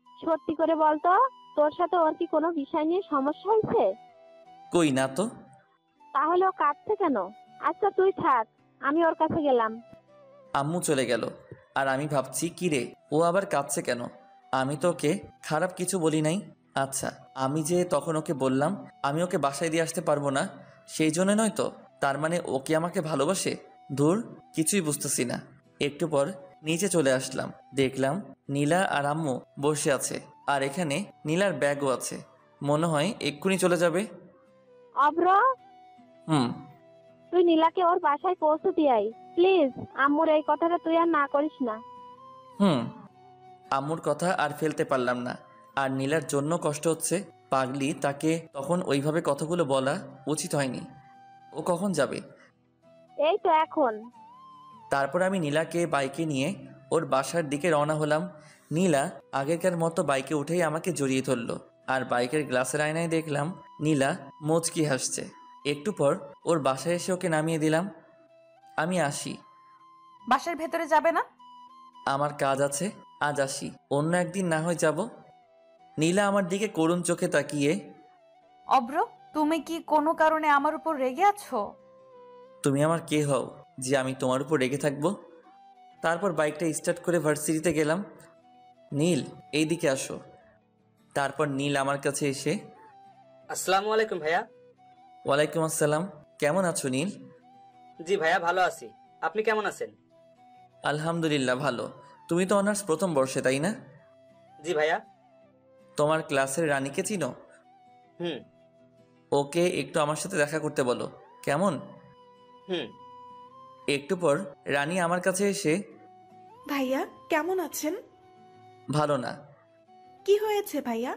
সত্যি করে বলতো, তোর সাথে ওর কি কোনো বিষয় নিয়ে সমস্যা হয়েছে? কই না তো। তাহলে ও কাঁদছে কেন? আচ্ছা তুই থাক, আমি ওর কাছে গেলাম। আম্মু চলে গেল আর আমি ভাবছি, কি রে, ও আবার কাঁদছে কেন? আমি তো ওকে খারাপ কিছু বলি নাই। আচ্ছা, আমি যে তখন ওকে বললাম আমি ওকে বাসায় দিয়ে আসতে পারবো না, সেই জন্য নয় তো? তার মানে ও কি আমাকে ভালোবাসে? ধুর, কিছুই বুঝতেছি না। একটু পর নিচে চলে আসলাম, দেখলাম নীলা আর আম্মু বসে আছে আর এখানে নীলার ব্যাগও আছে। মনে হয় এক্ষুনি চলে যাবে। অব্র, হুম। তুই নীলাকে ওর বাসায় পৌঁছে দিয়ে আয় প্লিজ। আম্মুর এই কথাটা তুই আর না করিস না। আম্মুর কথা আর ফেলতে পারলাম না। আর নীলার জন্য কষ্ট হচ্ছে। পাগলি, তাকে তখন ওইভাবে কথাগুলো বলা উচিত হয়নি। ও কখন যাবে? এই তো এখন। তারপর আমি নীলাকে বাইকে নিয়ে ওর বাসার দিকে রওনা হলাম। নীলা আগেকার মতো বাইকে উঠেই আমাকে জড়িয়ে ধরলো আর বাইকের গ্লাসের আয়নায় দেখলাম নীলা মুচকি হাসছে। একটু পর ওর বাসায় এসে ওকে নামিয়ে দিলাম। আমি আসি। বাসার ভেতরে যাবে না? আমার কাজ আছে, আজ আসি, অন্য একদিন না হয় যাব। নীলা আমার দিকে করুণ চোখে তাকিয়ে, অব্র, তুমি কি কোনো কারণে আমার উপর রেগে আছো? তুমি আমার কে হও যে আমি তোমার উপর রেগে থাকবো? তারপর বাইকটা স্টার্ট করে ভার্সিটিতে গেলাম। নীল, এই দিকে আসো। তারপর নীল আমার কাছে এসে, আসসালামু আলাইকুম ভাইয়া। ওয়ালাইকুম আসসালাম। কেমন আছো নীল? জি ভাইয়া, ভালো আছি। আপনি কেমন আছেন? আলহামদুলিল্লাহ ভালো। তুমি তো অনার্স প্রথম বর্ষে, তাই না? জি ভাইয়া। তোমার ক্লাসের রানীকে চিনো? ওকে একটু আমার সাথে দেখা করতে বলো, কেমন? একটু পর রানী আমার কাছে এসে, ভাইয়া কেমন আছেন? ভালো না। কি হয়েছে ভাইয়া?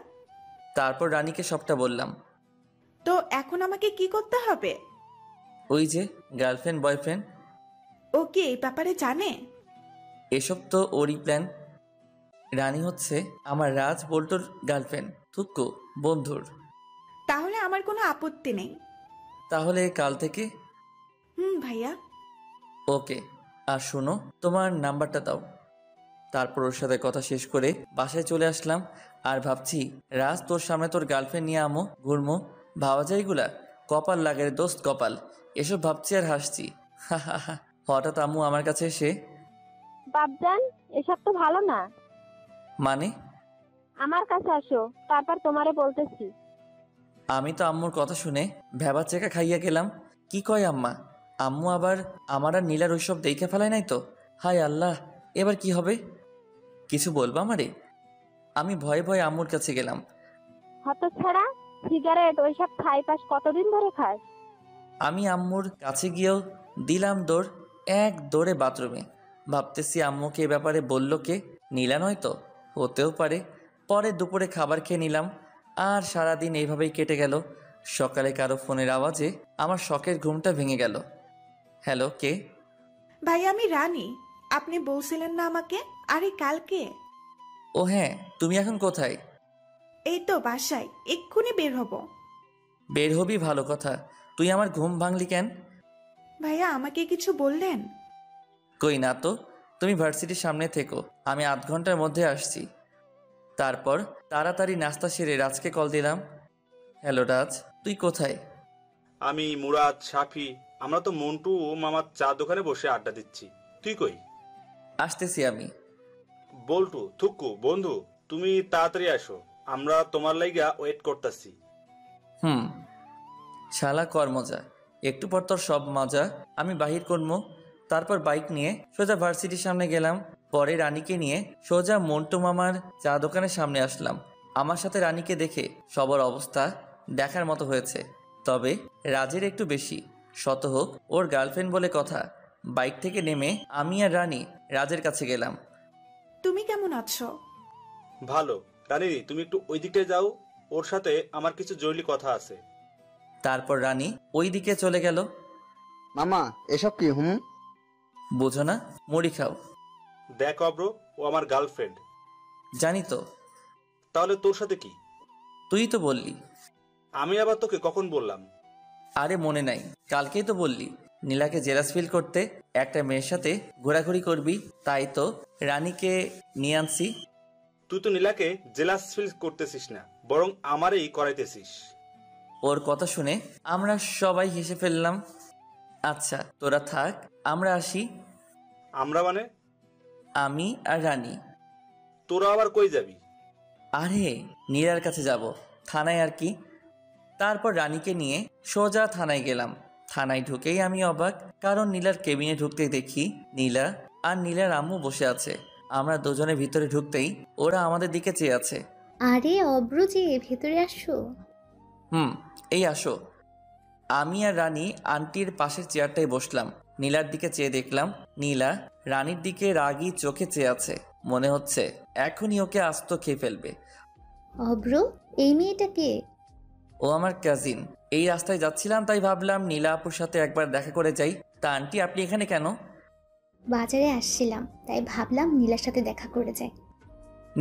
তারপর রানীকে সবটা বললাম। তো এখন আমাকে কি করতে হবে? ওই যে গার্লফ্রেন্ড বয়ফ্রেন্ড। ও কি এই ব্যাপারে জানে? এসব তো ওরই প্ল্যান। রানী হচ্ছে আমার রাজ বল্টুর গার্লফ্রেন্ড, থুক্কু বন্ধুর। তাহলে আমার কোনো আপত্তি নেই। তাহলে কাল থেকে? ভাইয়া। ওকে। আর শোনো, তোমার নাম্বারটা দাও। তারপর ওর সাথে কথা শেষ করে বাসায় চলে আসলাম। আর ভাবছি, রাজ তোর সামনে তোর গার্লফ্রেন্ড নিয়ে আমো ঘুরমো, ভাবা যায় এগুলা? কপাল লাগে রে দোস্ত, কপাল। এসব ভাবছি আর হাসছি। হঠাৎ আম্মু আমার কাছে এসে, বাপজান, এসব তো ভালো না। মানে? আমার কাছে আসো, তারপর তোমারে বলতেছি। আমি তো আম্মুর কথা শুনে ভেবা চেকা খাইয়া গেলাম। কি কয় আম্মা? আম্মু আবার আমার আর নীলার ওইসব দেখে ফেলায় নাই তো? হায় আল্লাহ, এবার কি হবে? কিছু বলবা আমারে? আমি ভয়ে ভয়ে আম্মুর কাছে গেলাম। হতছাড়া, সিগারেট ওইসব খাই পাস কতদিন ধরে খাস? আমি আম্মুর কাছে গিয়েও দিলাম দৌড়, এক দৌড়ে বাথরুমে। ভাবতেছি আম্মুকে এ ব্যাপারে বলল কে? নীলা নয় তো? হতেও পারে। পরে দুপুরে খাবার খেয়ে নিলাম। আর সারাদিন এইভাবেই কেটে গেল। সকালে কারো ফোনের আওয়াজে আমার শখের ঘুমটা ভেঙে গেল। হ্যালো, কে? ভাইয়া, আমি রানী। আপনি বলছিলেন না আমাকে? আরে কালকে। ও হ্যাঁ, তুমি এখন কোথায়? এই তো বাসায়, এক্ষুনি বের হব। বের হবি, ভালো কথা। তুই আমার ঘুম ভাঙলি কেন? ভাইয়া, আমাকে কিছু বললেন? কই না তো। তুমি ভার্সিটির সামনে থেকো, আমি আধ ঘন্টার মধ্যে আসছি। তারপর তাড়াতাড়ি নাস্তা সেরে রাজকে কল দিলাম। হ্যালো রাজ, তুই কোথায়? আমি, মুরাদ, সাফি, আমরা তো মন্টু ও মামার চা দোকানে বসে আড্ডা দিচ্ছি। তুই কই? আসতেছি আমি। বল্টু, থুক্কু, বন্ধু, তুমি তাড়াতাড়ি আসো, আমরা তোমার লাইগা ওয়েট করতেছি। শালা কর মজা, একটু পর তোর সব মজা আমি বাহির করবো। তারপর বাইক নিয়ে সোজা ভার্সিটির সামনে গেলাম। পরে রানীকে নিয়ে সোজা মন্টু মামার চা দোকানের সামনে আসলাম। আমার সাথে রানীকে দেখে সবার অবস্থা দেখার মতো হয়েছে, তবে রাজের একটু বেশি। শত হোক, ওর গার্লফ্রেন্ড বলে কথা। বাইক থেকে নেমে আমি আর রানী রাজের কাছে গেলাম। তুমি কেমন আছো? ভালো। রানী, তুমি একটু ওই দিকটায় যাও, ওর সাথে আমার কিছু জরুরি কথা আছে। তারপর রানী ওই দিকে চলে গেল। মামা, এসব কি? বোঝো না? মুড়ি খাও। দেখ অব্র, ও আমার গার্লফ্রেন্ড। জানি তো। তাহলে তোর সাথে কি? তুই তো বললি। আমি আবার তোকে কখন বললাম? আরে মনে নাই, কালকেই তো বললি নীলাকে জেলাস ফিল করতে একটা মেয়ের সাথে ঘোরাঘুরি করবি, তাই তো রানীকে নিয়ে আনছি। তুই তো নীলাকে জেলাস ফিল করতেছিস না, বরং আমারই করাইতেছিস। ওর কথা শুনে আমরা সবাই হেসে ফেললাম। আচ্ছা তোরা থাক, আমরা আসি। আমরা মানে? আমি আর রানী। তোরা আবার কই যাবি? আরে নীলার কাছে যাব, থানায় আর কি। তারপর রানীকে নিয়ে সোজা থানায় গেলাম। থানায় ঢুকেই আমি অবাক, কারণ নীলার কেবিনে ঢুকতেই দেখি নীলা আর নীলার আম্মু বসে আছে। আমরা দুজনে ভিতরে ঢুকতেই ওরা আমাদের দিকে চেয়ে আছে। আরে অব্র যে, ভেতরে আসো। এই আসো। আমি আর রানী আন্টির পাশের চেয়ারটায় বসলাম। নীলার দিকে চেয়ে দেখলাম নীলা রানীর দিকে রাগী চোখে চেয়ে আছে। মনে হচ্ছে এখনই ওকে আস্ত খেয়ে ফেলবে। অব্র, এই মেয়েটা কে? ও আমার কাজিন। এই রাস্তায় যাচ্ছিলাম, তাই ভাবলাম নীলা আপুর সাথে একবার দেখা করে যাই। তা আন্টি, আপনি এখানে কেন? বাজারে আসছিলাম, তাই ভাবলাম নীলার সাথে দেখা করে যাই।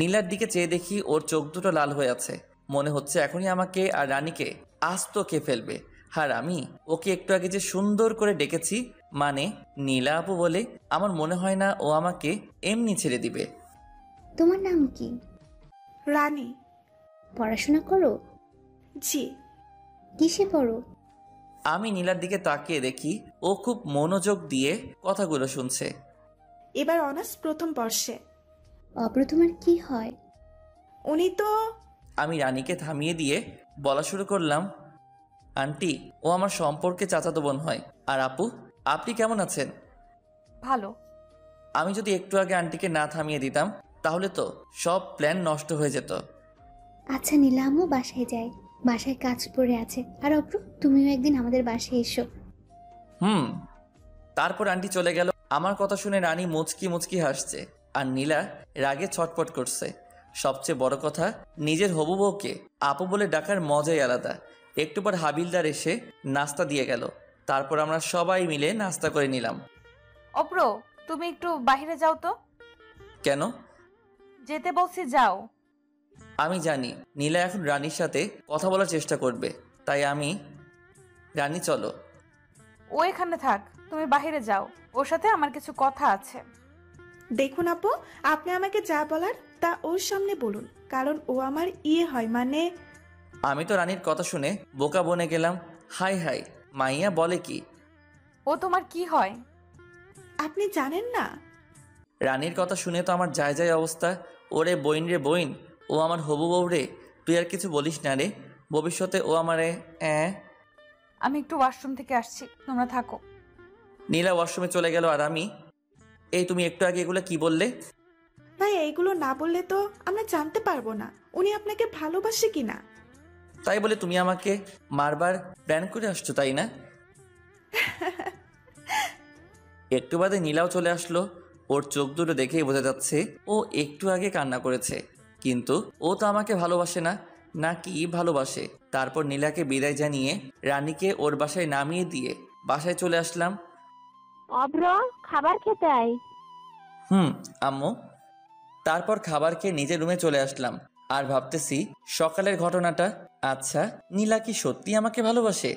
নীলার দিকে চেয়ে দেখি ওর চোখ দুটো লাল হয়ে আছে। মনে হচ্ছে এখনই আমাকে আর রানীকে আস্ত খেয়ে ফেলবে। আর আমি ওকে একটু আগে যে সুন্দর করে ডেকেছি, মানে নীলা আপু বলে, আমার মনে হয় না ও আমাকে এমনি ছেড়ে দিবে। তোমার নাম কি? রানী। পড়াশোনা করো? জি। কিসে পড়ো? আমি নীলার দিকে তাকিয়ে দেখি ও খুব মনোযোগ দিয়ে কথাগুলো শুনছে। এবার অনার্স প্রথম বর্ষে। অব্র, তোমার কি হয়? উনি তো। আমি রানীকে থামিয়ে দিয়ে বলা শুরু করলাম, আন্টি, ও আমার সম্পর্কে চাচাতো বোন হয়। আর আপু, আপনি কেমন আছেন? ভালো। আমি যদি একটু আগে আন্টিকে না থামিয়ে দিতাম, তাহলে তো সব প্ল্যান নষ্ট হয়ে যেত। আচ্ছা নীলামও বাসায় যাই, বাসায় কাজ পড়ে আছে। আর অব্র, তুমিও একদিন আমাদের বাসায় এসো। তারপর আন্টি চলে গেল। আমার কথা শুনে রানী মুচকি মুচকি হাসছে, আর নীলা রাগে ছটপট করছে। সবচেয়ে বড় কথা, নিজের হবু বউকে আপু বলে ডাকার মজাই আলাদা। একটু পর হাবিলদার এসে নাস্তা দিয়ে গেল। তারপর আমরা সবাই মিলে নাস্তা করে নিলাম। অব্র, তুমি একটু বাইরে যাও তো। কেন? যেতে বলছি, যাও। আমি জানি নীলা এখন রানীর সাথে কথা বলার চেষ্টা করবে, তাই আমি রানী চলো। ও এখানে থাক, তুমি বাইরে যাও, ওর সাথে আমার কিছু কথা আছে। দেখুন আপু, আপনি আমাকে যা বলার তা ওর সামনে বলুন, কারণ ও আমার ইয়ে হয়, মানে আমি তো রানীর কথা শুনে বোকা বনে গেলাম। হাই হাই, মাইয়া বলে কি? ও তোমার কি হয়? আপনি জানেন না? রানীর কথা শুনে তো আমার যায় যায় অবস্থা। ওরে বইন রে বইন, ও আমার হবু বউ রে। তুই আর কিছু বলিস না রে, ভবিষ্যতে ও আমারে আমি একটু ওয়াশরুম থেকে আসছি, তোমরা থাকো। নীলা ওয়াশরুমে চলে গেল আর আমি, এই তুমি একটু আগে এগুলো কি বললে? ভাই এইগুলো না বললে তো আমরা জানতে পারবো না উনি আপনাকে ভালোবাসে কিনা। তাই বলে তুমি আমাকে মারবার প্ল্যান করে আসছো, তাই না? একটু বাদে নীলাও চলে আসলো। ওর চোখ দুটো দেখেই বোঝা যাচ্ছে ও একটু আগে কান্না করেছে, কিন্তু ও তো আমাকে ভালোবাসে না, নাকি ভালোবাসে। তারপর নীলাকে বিদায় জানিয়ে রানীকে ওর বাসায় নামিয়ে দিয়ে বাসায় চলে আসলাম। অভ্র, খাবার খেতে আয়। আম্মু। তারপর খাবার খেয়ে নিজের রুমে চলে আসলাম আর ভাবতেছি সকালের ঘটনাটা। আচ্ছা, নীলা কি সত্যি আমাকে ভালোবাসে?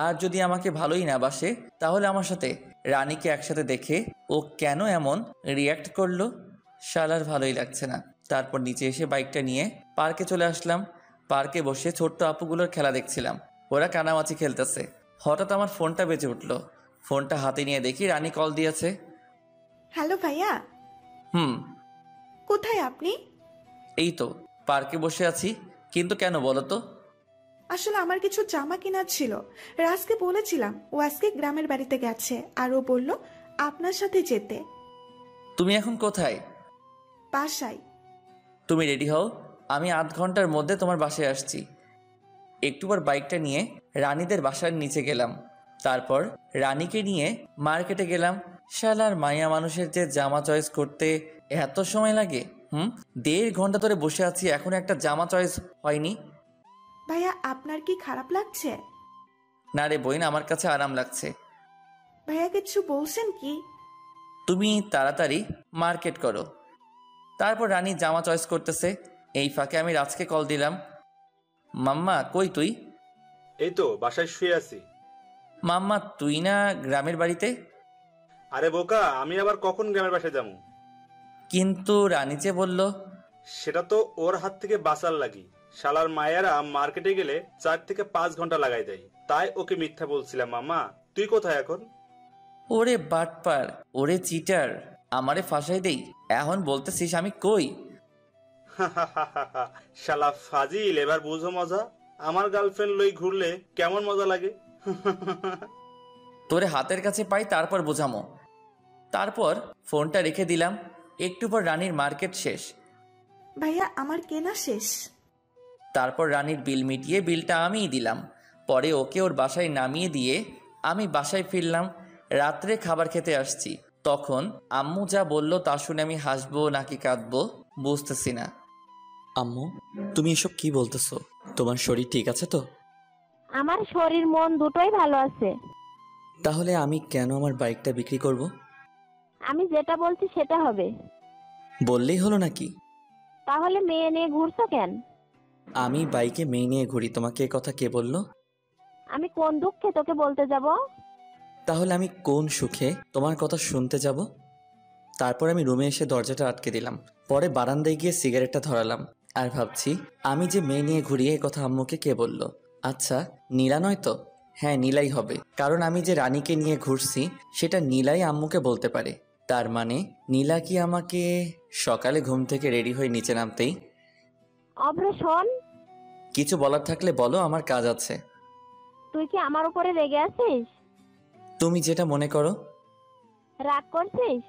আর যদি আমাকে ভালোই না বাসে, তাহলে আমার সাথে রানীকে একসাথে দেখে ও কেন এমন রিয়্যাক্ট করলো? শালার ভালোই লাগছে না। তারপর নিচে এসে বাইকটা নিয়ে পার্কে চলে আসলাম। পার্কে বসে ছোট্ট আপুগুলোর খেলা দেখছিলাম, ওরা কানামাছি খেলতেছে। হঠাৎ আমার ফোনটা বেজে উঠলো। ফোনটা হাতে নিয়ে দেখি রানী কল দিয়েছে। হ্যালো ভাইয়া। কোথায় আপনি? এই তো পার্কে বসে আছি, কিন্তু কেন বলো তো? আসলে আমার কিছু জামা কেনার ছিল, রাজকে বলেছিলাম, ও আজকে গ্রামের বাড়িতে গেছে আর ও বলল আপনার সাথে যেতে। তুমি এখন কোথায়? বাসায়। তুমি রেডি হও, আমি আধ ঘন্টার মধ্যে তোমার বাসায় আসছি। একটু পর বাইকটা নিয়ে রানীদের বাসার নিচে গেলাম। তারপর রানীকে নিয়ে মার্কেটে গেলাম। শালার মাইয়া মানুষের যে জামা চয়েস করতে এত সময় লাগে। 1.5 ঘন্টা ধরে বসে আছি, এখন একটা জামা চয়েস হয়নি। ভাইয়া আপনার কি খারাপ লাগছে? না রে বইন, আমার কাছে আরাম লাগছে। ভাইয়া কিছু বলছেন কি? তুমি তাড়াতাড়ি মার্কেট করো। তারপর রানী জামা চয়েস করতেছে, এই ফাঁকে আমি রাজকে কল দিলাম। মাম্মা কই তুই? এই তো বাসায় শুয়ে আছি। মাম্মা তুই না গ্রামের বাড়িতে? আরে বোকা, আমি আবার কখন গ্রামের বাসায় যাবো? কিন্তু রানী যে বলল। সেটা তো ওর হাত থেকে বাঁচার লাগি। শালার মায়েরা মার্কেটে গেলে 4 থেকে 5 ঘন্টা লাগাই দেয়, তাই ওকে মিথ্যা বলছিলাম। মামা তুই কোথায় এখন? ওরে বাটপার, ওরে চিটার, আমারে ফাঁসাই দেই, এখন বলতেছিস আমি কই? শালা ফাজিল, এবার বুঝো মজা। আমার গার্লফ্রেন্ড লই ঘুরলে কেমন মজা লাগে। তোরে হাতের কাছে পাই, তারপর বোঝামো। তারপর ফোনটা রেখে দিলাম। একটু পর রানীর মার্কেট শেষ। ভাইয়া আমার কেনা শেষ। তারপর রানীর বিল মিটিয়ে বিলটা আমিই দিলাম। পরে ওকে ওর বাসায় নামিয়ে দিয়ে আমি বাসায় ফিরলাম। রাত্রে খাবার খেতে আসছি, তখন আম্মু যা বলল তা শুনে আমি হাসবো নাকি কাঁদবো বুঝতেছি না। আম্মু, তুমি এসব কি বলতেছো? তোমার শরীর ঠিক আছে তো? আমার শরীর মন দুটোই ভালো আছে। তাহলে আমি কেন আমার বাইকটা বিক্রি করব? আমি যেটা বলছি সেটা হবে। বললেই হলো নাকি? তাহলে মেয়ে নিয়ে ঘুরছো কেন? আমি বাইকে মেয়ে নিয়ে ঘুরি, তোমাকে এ কথা কে বললো? আমি কোন দুঃখে তোকে বলতে যাব? তাহলে আমি কোন সুখে তোমার কথা শুনতে যাব? তারপর আমি রুমে এসে দরজাটা আটকে দিলাম। পরে বারান্দায় গিয়ে সিগারেটটা ধরালাম আর ভাবছি আমি যে মেয়ে নিয়ে ঘুরি এ কথা আম্মুকে কে বলল? আচ্ছা, নীলা নয় তো? হ্যাঁ, নীলাই হবে, কারণ আমি যে রানীকে নিয়ে ঘুরছি সেটা নীলাই আম্মুকে বলতে পারে। তার মানে নীলা কি আমাকে সকালে ঘুম থেকে রেডি হয়ে নিচে নামতেই? অভ্র শোন, কিছু বলার থাকলে বলো, আমার কাজ আছে। তুই কি আমার উপরে রেগে আছিস? তুমি যেটা মনে করো। রাগ করছিস?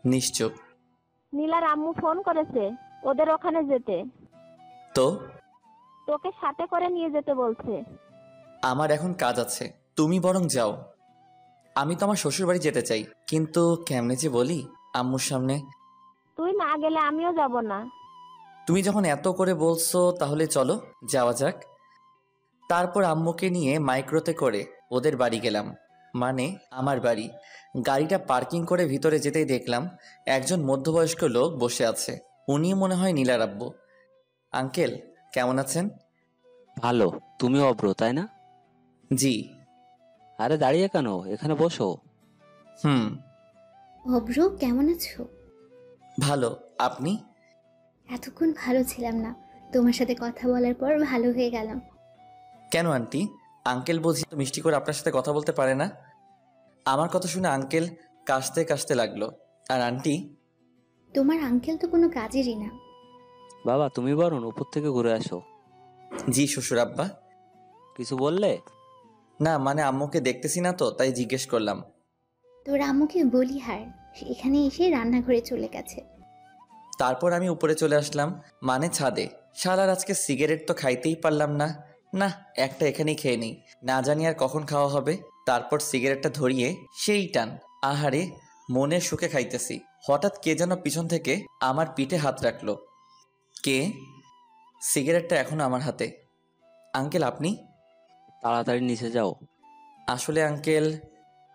নিশ্চুপ। নীলার আম্মু ফোন করেছে ওদের ওখানে যেতে। তো তোকে সাথে করে নিয়ে যেতে বলছে। আমার এখন কাজ আছে, তুমি বরং যাও। আমি তো আমার শ্বশুর বাড়ি যেতে চাই, কিন্তু কেমনে যে বলি আম্মুর সামনে। তুই না গেলে আমিও যাব না। তুমি যখন এত করে বলছো তাহলে চলো যাওয়া যাক। তারপর আম্মুকে নিয়ে মাইক্রোতে করে ওদের বাড়ি গেলাম, মানে আমার বাড়ি। গাড়িটা পার্কিং করে ভিতরে যেতেই দেখলাম একজন মধ্যবয়স্ক লোক বসে আছে। উনি মনে হয় নীলার আব্বু। আঙ্কেল কেমন আছেন? ভালো, তুমি অভ্র তাই না? জি। আরে দাঁড়িয়ে কেন, এখানে বসো। হুম। অব্র, কেমন আছো? ভালো। আপনি? এতক্ষণ ভালো ছিলাম না, তোমার সাথে কথা বলার পর ভালো হয়ে গেলাম। কেন আন্টি? আঙ্কেল বুঝি তো মিষ্টি করে আপনার সাথে কথা বলতে পারে না? আমার কথা শুনে আঙ্কেল কাশতে কাশতে লাগলো। আর আন্টি? তোমার আঙ্কেল তো কোনো কাজেরই না। বাবা তুমি বরং উপর থেকে ঘুরে আসো। জি শ্বশুর আব্বা। কিছু বললে? না মানে আম্মুকে দেখতেছি না তো তাই জিজ্ঞেস করলাম। তোর আম্মুকে বলি হার, এখানে এসে রান্নাঘরে চলে গেছে। তারপর আমি উপরে চলে আসলাম, মানে ছাদে। শালার আজকে সিগারেট তো খাইতেই পারলাম না। না, একটা এখানেই খেয়ে নিই, না জানি আর কখন খাওয়া হবে। তারপর সিগারেটটা ধরিয়ে সেই টান। আহারে, মনের সুখে খাইতেছি। হঠাৎ কে যেন পিছন থেকে আমার পিঠে হাত রাখলো। কে? সিগারেটটা এখনো আমার হাতে। আঙ্কেল আপনি? তাড়াতাড়ি নিচে যাও। আসলে আঙ্কেল।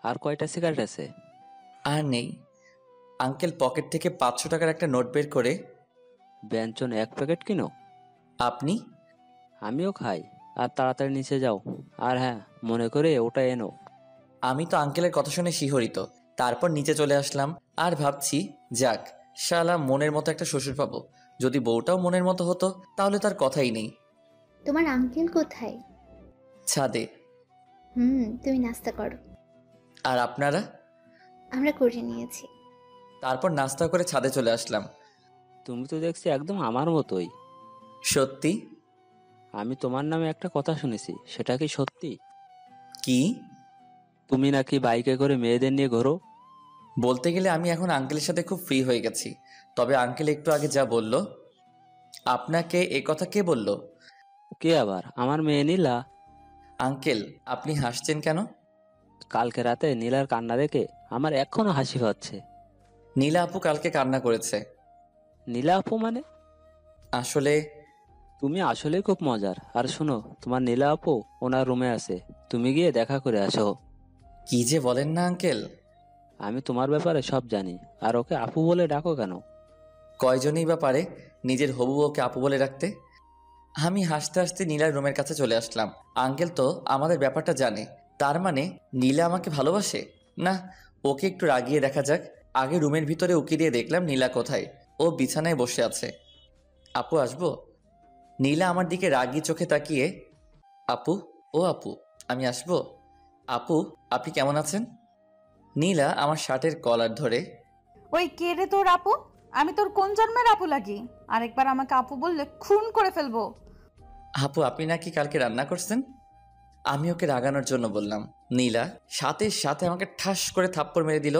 আর কয়টা সিগারেট আছে? আর নেই। আঙ্কেল পকেট থেকে 500 টাকার একটা নোট বের করে। ব্যঞ্জন 1 প্যাকেট কিনো। আপনি? আমিও খাই। আর তাড়াতাড়ি নিচে যাও। আর হ্যাঁ, মনে করে ওটা এনো। আমি তো আঙ্কেলের কথা শুনে শিহরিত। তারপর নিচে চলে আসলাম আর ভাবছি, যাক শালা মনের মতো একটা শ্বশুর পাবো। যদি বউটাও মনের মতো হতো তাহলে তার কথাই নেই। তোমার আঙ্কেল কোথায়? ছাদে। তুমি নাস্তা করো। আর আপনারা? আমরা করে নিয়েছি। তারপর নাস্তা করে ছাদে চলে আসলাম। তুমি তো দেখছি একদম আমার মতোই। সত্যি? আমি তোমার নামে একটা কথা শুনেছি, সেটা কি সত্যি? কি? তুমি নাকি বাইকে করে মেয়েদের নিয়ে ঘোরো। বলতে গেলে আমি এখন আঙ্কেলের সাথে খুব ফ্রি হয়ে গেছি। তবে আঙ্কেল একটু আগে যা বলল। আপনাকে এ কথা কে বলল? কে আবার? আমার মেয়ে নীলা। আঙ্কেল আপনি হাসছেন কেন? কালকে রাতে নীলার কান্না দেখে আমার এখনো হাসি পাচ্ছে। নীলা আপু কালকে কান্না করেছে। নীলা আপু মানে? আসলে তুমি আসলেই খুব মজার। আর শোনো, তোমার নীলা আপু ওনার রুমে আছে, তুমি গিয়ে দেখা করে আসো। কি যে বলেন না আঙ্কেল। আমি তোমার ব্যাপারে সব জানি। আর ওকে আপু বলে ডাকো কেন? কয়জনই বা পারে নিজের হবু বউকে আপু বলে রাখতে। আমি হাসতে হাসতে নীলার রুমের কাছে চলে আসলাম। আঙ্কেল তো আমাদের ব্যাপারটা জানে। তার মানে নীলা আমাকে ভালোবাসে? না, ওকে একটু রাগিয়ে দেখা যাক। আগে রুমের ভিতরে উকি দিয়ে দেখলাম নীলা কোথায়। ও বিছানায় বসে আছে। আপু আসবো? নীলা আমার দিকে রাগি চোখে তাকিয়ে, আপু, ও আপু আমি আসবো? আপু আপনি কেমন আছেন? নীলা আমার শার্টের কলার ধরে, ওই কে রে তোর আপু? আমি তোর কোন জন্মের আপু লাগি? আরেকবার আমাকে আপু বললে খুন করে ফেলবো। আপু আপনি নাকি কালকে রান্না করছেন? আমি ওকে রাগানোর জন্য বললাম। নীলা সাথে সাথে আমাকে ঠাস করে থাপ্পড় মেরে দিল।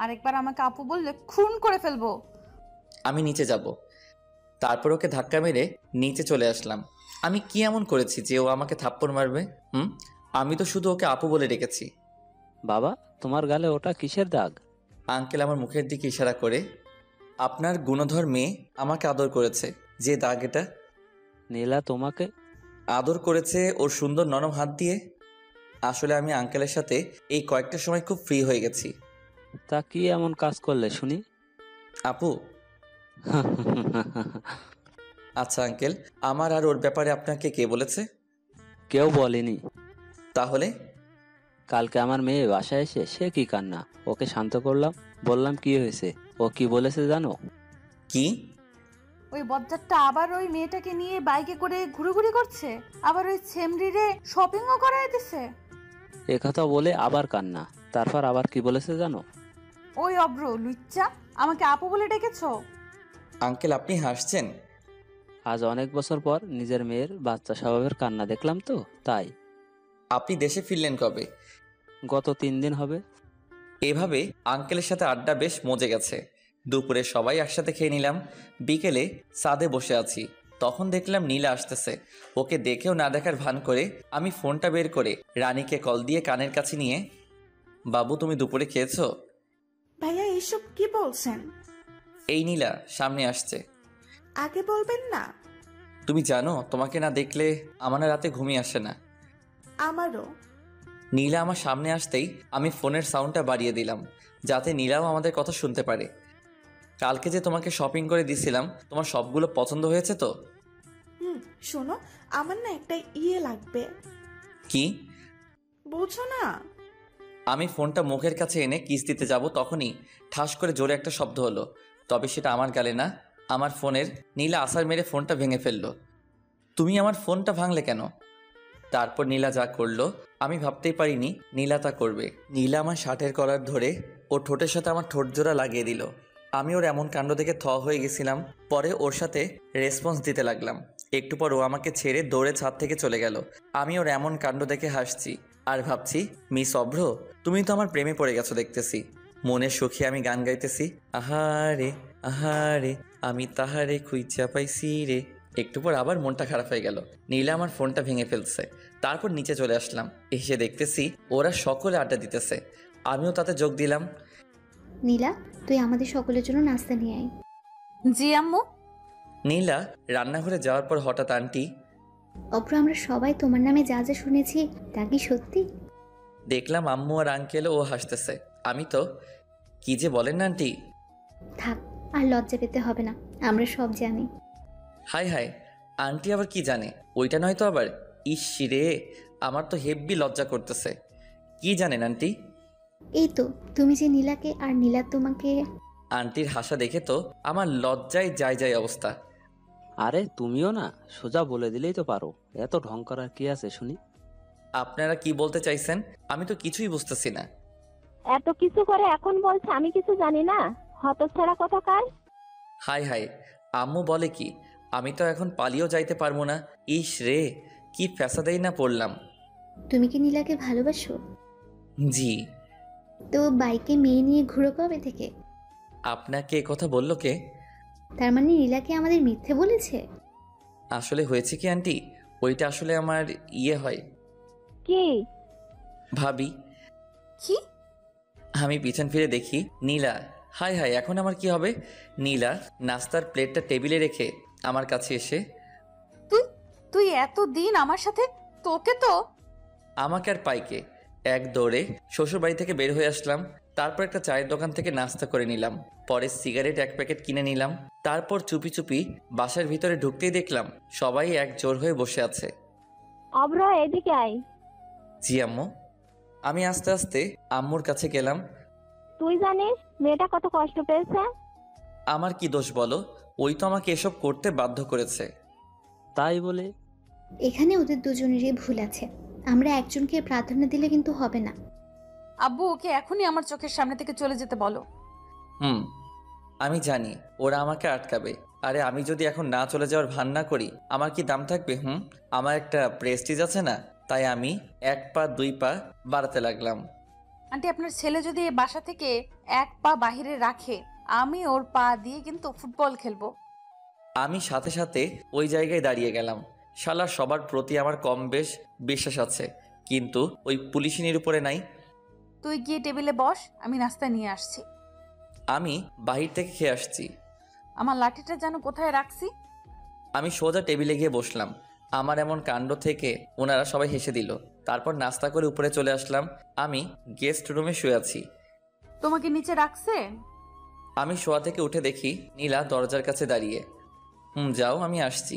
আরেকবার আমাকে আপু বললে খুন করে ফেলবো। আমি নিচে যাব। তারপর ওকে ধাক্কা মেরে নিচে চলে আসলাম। আমি কি এমন করেছি যে ও আমাকে থাপ্পড় মারবে? আমি তো শুধু ওকে আপু বলে ডেকেছি। বাবা, তোমার গালে ওটা কিসের দাগ? আঙ্কেল আমার মুখের দিকে ইশারা করে, আপনার গুণধর মেয়ে আমাকে আদর করেছে, যে দাগ এটা। নীলা তোমাকে আদর করেছে ওর সুন্দর নরম হাত দিয়ে। আসলে আমি আঙ্কেলের সাথে এই কয়েকটা সময় খুব ফ্রি হয়ে গেছি। তা কি এমন কাজ করলে শুনি? আপু আচ্ছা আঙ্কেল, আমার আর ওর ব্যাপারে আপনাকে কে বলেছে? কেউ বলেনি। তাহলে? কালকে আমার মেয়ে বাসায় এসে সে কি কান্না, ওকে শান্ত করলাম, বললাম কি হয়েছে। ও কি বলেছে জানো? কি? ওই বজ্জাতটা আবার ওই মেয়েটাকে নিয়ে বাইকে করে ঘুরোঘুরি করছে, আবার ওই ছেমরিরে শপিংও করায় দিছে। একথা বলে আবার কান্না। তারপর আবার কি বলেছে জানো? ওই অব্র লুচ্চা, আমাকে আপু বলে ডেকেছো? আঙ্কেল আপনি হাসছেন? আজ অনেক বছর পর নিজের মেয়ের বাচ্চা স্বভাবের কান্না দেখলাম তো তাই। আপনি দেশে ফিরলেন কবে? গত 3 দিন হবে। এভাবে আঙ্কেলের সাথে আড্ডা বেশ মজে গেছে। দুপুরে সবাই একসাথে খেয়ে নিলাম। বিকেলে ছাদে বসে আছি, তখন দেখলাম নীলা আসতেছে। ওকে দেখেও না দেখার ভান করে আমি ফোনটা বের করে রানীকে কল দিয়ে কানের কাছে নিয়ে, বাবু তুমি দুপুরে খেয়েছো? ভাইয়া এইসব কি বলছেন? এই নীলা সামনে আসছে। আগে বলবেন না। তুমি জানো তোমাকে না দেখলে আমার না রাতে ঘুমিয়ে আসে না। আমারও। নীলা আমার সামনে আসতেই আমি ফোনের সাউন্ডটা বাড়িয়ে দিলাম, যাতে নীলাও আমাদের কথা শুনতে পারে। কালকে যে তোমাকে শপিং করে দিছিলাম, তোমার সবগুলো পছন্দ হয়েছে তো? শোনো, আমার না একটা লাগবে। কি? বুঝো না? আমি ফোনটা মুখের কাছে এনে কিস দিতে যাব তখনই ঠাস করে জোরে একটা শব্দ হলো। তবে সেটা আমার গালে না, আমার ফোনের। নীলা আছাড় মেরে ফোনটা ভেঙে ফেললো। তুমি আমার ফোনটা ভাঙলে কেন? তারপর নীলা যা করলো আমি ভাবতেই পারিনি নীলা তা করবে। নীলা আমার শার্টের কলার ধরে ওর ঠোঁটের সাথে আমার ঠোঁট জোড়া লাগিয়ে দিল। আমি ওর এমন কাণ্ড দেখে থ হয়ে গেছিলাম। পরে ওর সাথে রেসপন্স দিতে লাগলাম। একটু পর ও আমাকে ছেড়ে দৌড়ে ছাদ থেকে চলে গেল। আমি ওর এমন কাণ্ড দেখে হাসছি আর ভাবছি, মিস অভ্র, তুমি তো আমার প্রেমে পড়ে গেছো দেখতেছি। মনের সুখে আমি গান গাইতেছি, আহারে আহারে আমি তাহারে খুঁজা পাইছি রে। একটু পর আবার মনটা খারাপ হয়ে গেল। নীলা আমার ফোনটা ভেঙে ফেলছে। তারপর নিচে চলে আসলাম। এসে দেখতেছি ওরা সকলে আড্ডা দিতেছে, আমিও তাতে যোগ দিলাম। নীলা, তুই আমাদের সকলের জন্য নাস্তা নিয়ে আয়। জি আম্মু। নীলা রান্নাঘরে যাওয়ার পর হঠাৎ আন্টি, অভ্র, আমরা সবাই তোমার নামে যা যা শুনেছি তা কি সত্যি? দেখলাম আম্মু আর আঙ্কেলও ও হাসতেছে। আমি তো, কি যে বলেন না আন্টি। থাক, আর লজ্জা পেতে হবে না, আমরা সব জানি। হাই হাই, আন্টি আবার কি জানে? ওইটা নয় তো আবার। ইস রে, আমার তো হেব্বি লজ্জা করতেছে। কি জানেন আন্টি? এই তো, তুমি যে নীলাকে আর নীলা তোমাকে। আন্টির হাসা দেখে তো আমার লজ্জায় যায় অবস্থা। আরে তুমিও না, সোজা বলে দিলেই তো পারো, এত ঢং করার কি আছে শুনি? আপনারা কি বলতে চাইছেন আমি তো কিছুই বুঝতেছি না। এত কিছু করে এখন বলছে আমি কিছু জানি না, হতচ্ছাড়া কোথাকার। হাই হাই, আম্মু বলে কি? আমি তো এখন পালিয়েও যাইতে পারবো না। ইস রে, কি ফ্যাসাদেই না পড়লাম। তুমি কি নীলাকে ভালোবাসো? জি। তো বাইকে মেয়ে নিয়ে ঘুরো কবে থেকে? আপনাকে কথা বললো কে? তার মানে নীলাকে আমাদের মিথ্যে বলেছে? আসলে হয়েছে কি আন্টি, ওইটা আসলে আমার ইয়ে হয়। কি ভাবি। কি? আমি পিছন ফিরে দেখি নীলা। হাই হাই, এখন আমার কি হবে? নীলা নাস্তার প্লেটটা টেবিলে রেখে আমার কাছে এসে, তুই এতদিন আমার সাথে, তোকে তো। আমাকে আর পাইকে এক দৌড়ে শ্বশুর বাড়ি থেকে বের হয়ে আসলাম। তারপর একটা চায়ের দোকান থেকে নাস্তা করে নিলাম। পরে সিগারেট এক প্যাকেট কিনে নিলাম। তারপর চুপি চুপি বাসার ভিতরে ঢুকতেই দেখলাম সবাই এক জোর হয়ে বসে আছে। অভ্র, এদিকে আয়। জি আম্মু। আমি আস্তে আস্তে আম্মুর কাছে গেলাম। তুই জানিস মেয়েটা কত কষ্ট পেয়েছে? আমার কি দোষ বলো? ওই তো আমাকে এসব করতে বাধ্য করেছে। তাই বলে? এখানে ওদের দুজনেরই ভুল আছে, আমরা একজনকে প্রাধান্য দিলে কিন্তু হবে না। আব্বু, ওকে এখনই আমার চোখের সামনে থেকে চলে যেতে বলো। আমি জানি ওরা আমাকে আটকাবে। আরে আমি যদি এখন না চলে যাওয়ার ভান না করি আমার কি দাম থাকবে? আমার একটা প্রেস্টিজ আছে না? তাই আমি 1 পা 2 পা বাড়াতে লাগলাম। আন্টি, আপনার ছেলে যদি এই বাসা থেকে 1 পা বাহিরে রাখে, আমি ওর পা দিয়ে কিন্তু ফুটবল খেলবো। আমি সাথে সাথে ওই জায়গায় দাঁড়িয়ে গেলাম। শালা সবার প্রতি আমার কম বেশ বিশ্বাস আছে, কিন্তু ওই পুলিশিনীর উপরে নাই। তুই গিয়ে টেবিলে বস, আমি নাস্তা নিয়ে আসছি। আমি বাহির থেকে খেয়ে আসছি। আমার লাঠিটা যেন কোথায় রাখছি। আমি সোজা টেবিলে গিয়ে বসলাম। আমার এমন কাণ্ড থেকে ওনারা সবাই হেসে দিল। তারপর নাস্তা করে উপরে চলে আসলাম। আমি গেস্ট রুমে শুয়ে আছি। তোমাকে নিচে রাখছে? আমি শোয়া থেকে উঠে দেখি নীলা দরজার কাছে দাঁড়িয়ে। যাও, আমি আসছি।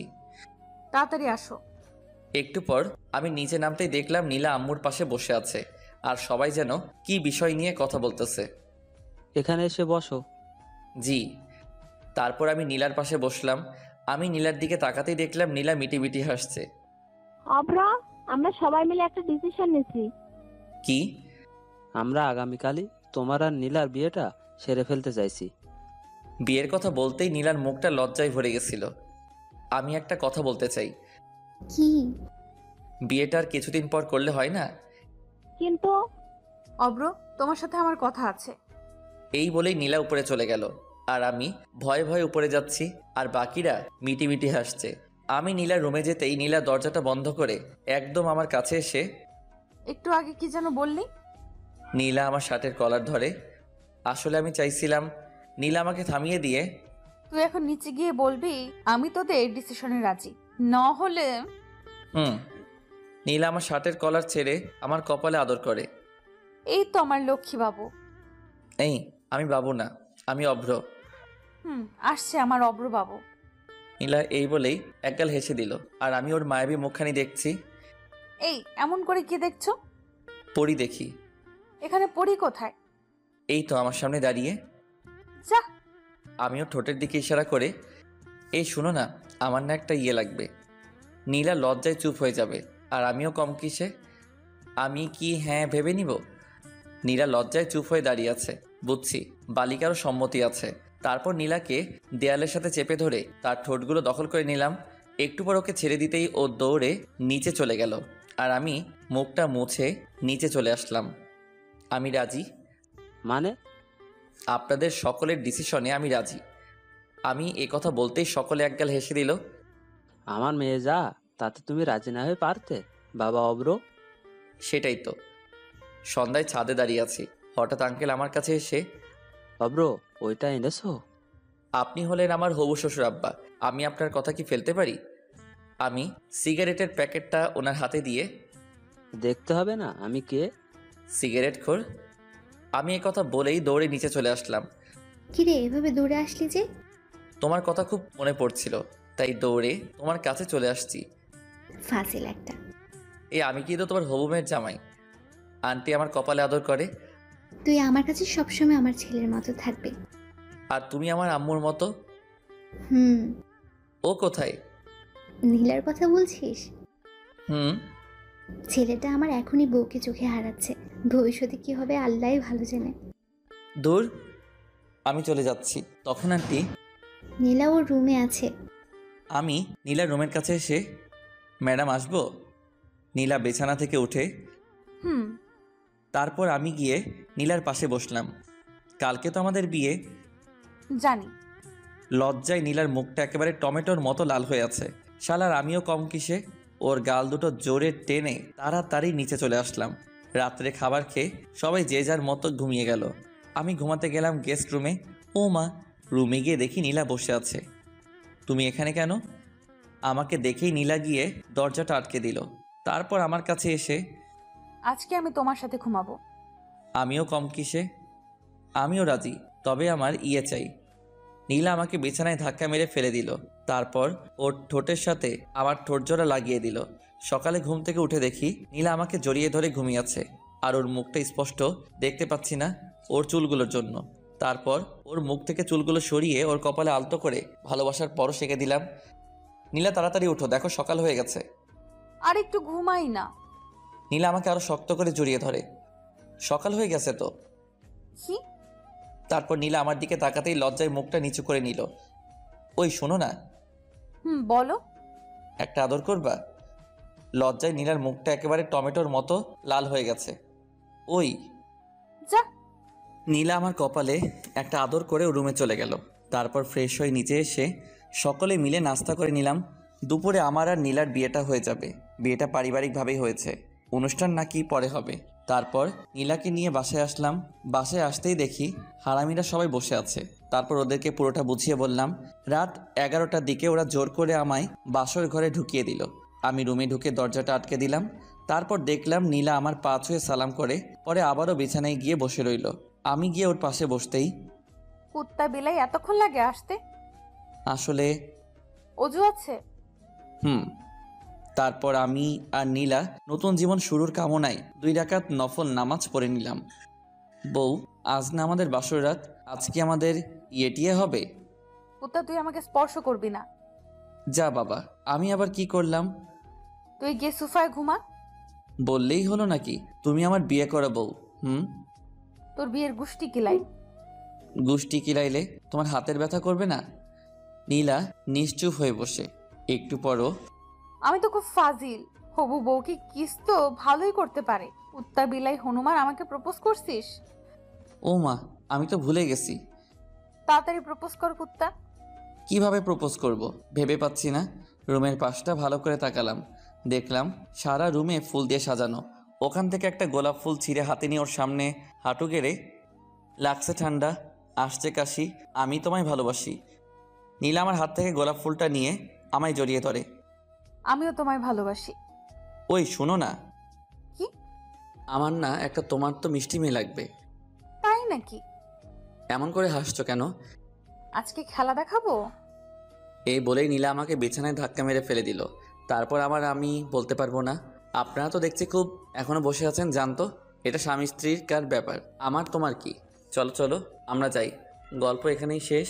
তাড়াতাড়ি আসো। একটু পর আমি নিচে নামতেই দেখলাম নীলা আম্মুর পাশে বসে আছে আর সবাই যেন কি বিষয় নিয়ে কথা বলতেছে। এখানে এসে বসো। জি। তারপর আমি নীলার পাশে বসলাম। আমি নীলার দিকে তাকাতেই দেখলাম নীলা মিটি মিটি হাসছে। অভ্র, আমরা সবাই মিলে একটা ডিসিশন নিয়েছি। কি? আমরা আগামীকালই তোমার আর নীলার বিয়েটা সেরে ফেলতে চাইছি। বিয়ের কথা বলতেই নীলার মুখটা লজ্জায় ভরে গেছিল। আমি একটা কথা বলতে চাই। কি? বিয়েটা আর কিছুদিন পর করলে হয় না? কিন্তু অব্র, তোমার সাথে আমার কথা আছে। এই বলেই নীলা উপরে চলে গেল আর আমি ভয়ে ভয়ে উপরে যাচ্ছি আর বাকিরা মিটি মিটি হাসছে। আমি নীলার রুমে যেতেই নীলা দরজাটা বন্ধ করে একদম আমার কাছে এসে, একটু আগে কি যেন বললি? নীলা আমার শার্টের কলার ধরে। আসলে আমি চাইছিলাম নীলা আমাকে থামিয়ে দিয়ে, তুই এখন নিচে গিয়ে বলবি আমি তোদের ডিসিশনে রাজি, না হলে। নীলা আমার শার্টের কলার ছেড়ে আমার কপালে আদর করে। এই তো আমার লক্ষ্মী বাবু। এই, আমি বাবু না, আমি অভ্র। আসছে আমার অব্র বাবু। নীলা এই বলেই একগাল হেসে দিল আর আমি ওর মায়াবী মুখখানি দেখছি। এই, এমন করে কি দেখছো? পড়ি দেখি। এখানে পড়ি কোথায়? এই তো আমার সামনে দাঁড়িয়ে। যা। আমিও ঠোঁটের দিকে ইশারা করে, এই শুনো না, আমার না একটা ইয়ে লাগবে। নীলা লজ্জায় চুপ হয়ে যাবে, আর আমিও কম কিসে। আমি কি হ্যাঁ ভেবে নিব? নীলা লজ্জায় চুপ হয়ে দাঁড়িয়ে আছে। বুঝছি বালিকারও সম্মতি আছে। তারপর নীলাকে দেয়ালের সাথে চেপে ধরে তার ঠোঁটগুলো দখল করে নিলাম। একটু পর ওকে ছেড়ে দিতেই ও দৌড়ে নিচে চলে গেল, আর আমি মুখটা মুছে নিচে চলে আসলাম। আমি রাজি। মানে? আপনাদের সকলের ডিসিশনে আমি রাজি। আমি এ কথা বলতেই সকলে একগাল হেসে দিল। আমার মেয়ে যা, তাতে তুমি রাজি না হয়ে পারতে বাবা অব্র? সেটাই তো। সন্ধ্যায় ছাদে দাঁড়িয়ে আছি, হঠাৎ আঙ্কেল আমার কাছে এসে, অব্র ওইটা এনেছো? আপনি হলেন আমার হবু শ্বশুর আব্বা, আমি আপনার কথা কি ফেলতে পারি? আমি সিগারেটের প্যাকেটটা ওনার হাতে দিয়ে, দেখতে হবে না আমি কে? সিগারেট খোর। আমি এ কথা বলেই দৌড়ে নিচে চলে আসলাম। কিরে এভাবে দৌড়ে আসলি যে? তোমার কথা খুব মনে পড়ছিল, তাই দৌড়ে তোমার কাছে চলে আসছি। ফাজিল একটা। আমি কিন্তু তোমার হবু মেয়ের জামাই। আন্টি আমার কপালে আদর করে। তুই আমার কাছে সবসময় আমার ছেলের মতো থাকবে। আর তুমি আমার আম্মুর মতো। হুম। ও কোথায়? নীলার কথা বলছিস? হুম। ছেলেটা আমার এখনই বউকে চোখে হারাচ্ছে, ভবিষ্যতে কি হবে আল্লাহই ভালো জানে। দূর, আমি চলে যাচ্ছি। তখন আন্টি, নীলা ওর রুমে আছে। আমি নীলার রুমের কাছে এসে, ম্যাডাম আসবো? নীলা বিছানা থেকে উঠে, হুম। তারপর আমি গিয়ে নীলার পাশে বসলাম। কালকে তো আমাদের বিয়ে। জানি। লজ্জায় নীলার মুখটা একেবারে টমেটোর মতো লাল হয়ে আছে। শালার আমিও কম কিসে। ওর গাল দুটো জোরে টেনে তাড়াতাড়ি নিচে চলে আসলাম। রাত্রে খাবার খেয়ে সবাই যে যার মতো ঘুমিয়ে গেল। আমি ঘুমাতে গেলাম গেস্ট রুমে। ও মা, রুমে গিয়ে দেখি নীলা বসে আছে। তুমি এখানে কেন? আমাকে দেখেই নীলা গিয়ে দরজাটা আটকে দিল। তারপর আমার কাছে এসে, আজকে আমি তোমার সাথে ঘুমাবো। আমিও কম কিসে। আমিও রাজি, তবে আমার ইয়ে চাই। নীলা আমাকে বিছানায় ধাক্কা মেরে ফেলে দিল। তারপর ওর ঠোঁটের সাথে আমার ঠোঁট জোড়া লাগিয়ে দিল। সকালে ঘুম থেকে উঠে দেখি নীলা আমাকে জড়িয়ে ধরে ঘুমিয়েছে, আর ওর মুখটা স্পষ্ট দেখতে পাচ্ছি না ওর চুলগুলোর জন্য। তারপর ওর মুখ থেকে চুলগুলো সরিয়ে ওর কপালে আলতো করে ভালোবাসার পরশ এঁকে দিলাম। নীলা তাড়াতাড়ি উঠো, দেখো সকাল হয়ে গেছে। আর একটু ঘুমাই না। নীলা আমাকে আরো শক্ত করে জড়িয়ে ধরে। সকাল হয়ে গেছে তো। কি? তারপর নীলা আমার দিকে তাকাতেই লজ্জায় মুখটা নিচু করে নিল। ওই শোনো না। হুম, বলো। একটা আদর করবা? লজ্জায় নীলার মুখটা একেবারে টমেটোর মতো লাল হয়ে গেছে। ওই যা। নীলা আমার কপালে একটা আদর করে রুমে চলে গেল। তারপর ফ্রেশ হয়ে নিচে এসে সকলে মিলে নাস্তা করে নিলাম। দুপুরে আমার আর নীলার বিয়েটা হয়ে যাবে। বিয়েটা পারিবারিকভাবেই হয়েছে, অনুষ্ঠান নাকি পরে হবে। তারপর নীলাকে নিয়ে বাসায় আসলাম। বাসায় আসতেই দেখি হারামিরা সবাই বসে আছে। তারপর ওদেরকে পুরোটা বুঝিয়ে বললাম। রাত 11টার দিকে ওরা জোর করে আমায় বাসর ঘরে ঢুকিয়ে দিল। আমি রুমে ঢুকে দরজাটা আটকে দিলাম। তারপর দেখলাম নীলা আমার পা ছুঁয়ে সালাম করে পরে আবারও বিছানায় গিয়ে বসে রইল। আমি গিয়ে ওর পাশে বসতেই, কুত্তা বিলাই এতক্ষণ লাগে আসতে? আসলে অজু আছে? তারপর আমি আর নীলা নতুন জীবন শুরুর কামনায় 2 রাকাত নফল নামাজ পড়ে নিলাম। বউ, আজ না আমাদের বাসর রাত, আজ কি আমাদের ইয়েটিয়ে হবে? কুত্তা, তুই আমাকে স্পর্শ করবি না। যা বাবা, আমি আবার কি করলাম? তুই গিয়ে সোফায় ঘুমা। বললেই হলো নাকি তুমি আমার বিয়ে করা বউ? তোর বিয়ের গুষ্টি কিলাই। গুষ্টি কিলাইলে তোমার হাতের ব্যথা করবে না? নীলা নিশ্চুপ হয়ে বসে। একটু পরও, আমি তো খুব ফাজিল। হবু বউকে কিস তো ভালোই করতে পারে। কুত্তা বিলাই হনুমান আমাকে প্রপোজ করছিস? ও মা, আমি তো ভুলে গেছি। তাড়াতাড়ি প্রপোজ কর কুত্তা। কিভাবে প্রপোজ করব ভেবে পাচ্ছি না। রুমের পাশটা ভালো করে তাকালাম, দেখলাম সারা রুমে ফুল দিয়ে সাজানো। ওখান থেকে একটা গোলাপ ফুল ছিঁড়ে হাতে নিয়ে ওর সামনে হাঁটু গেড়ে, লাগছে ঠান্ডা, আসছে কাশি, আমি তোমায় ভালোবাসি। নীলা আমার হাত থেকে গোলাপ ফুলটা নিয়ে আমায় জড়িয়ে ধরে। আমিও তোমায় ভালোবাসি। ওই শোনো না। কি? আমার না একটা তোমার তো মিষ্টি মেয়ে লাগবে। তাই নাকি? এমন করে হাসছো কেন? আজকে খেলা দেখাবো। এই বলেই নীলা আমাকে বিছানায় ধাক্কা মেরে ফেলে দিল। তারপর আমি বলতে পারবো না, আপনারা তো দেখছি খুব এখনো বসে আছেন, জানতো এটা স্বামী স্ত্রীর কার ব্যাপার, আমার তোমার কি? চলো চলো আমরা যাই, গল্প এখানেই শেষ।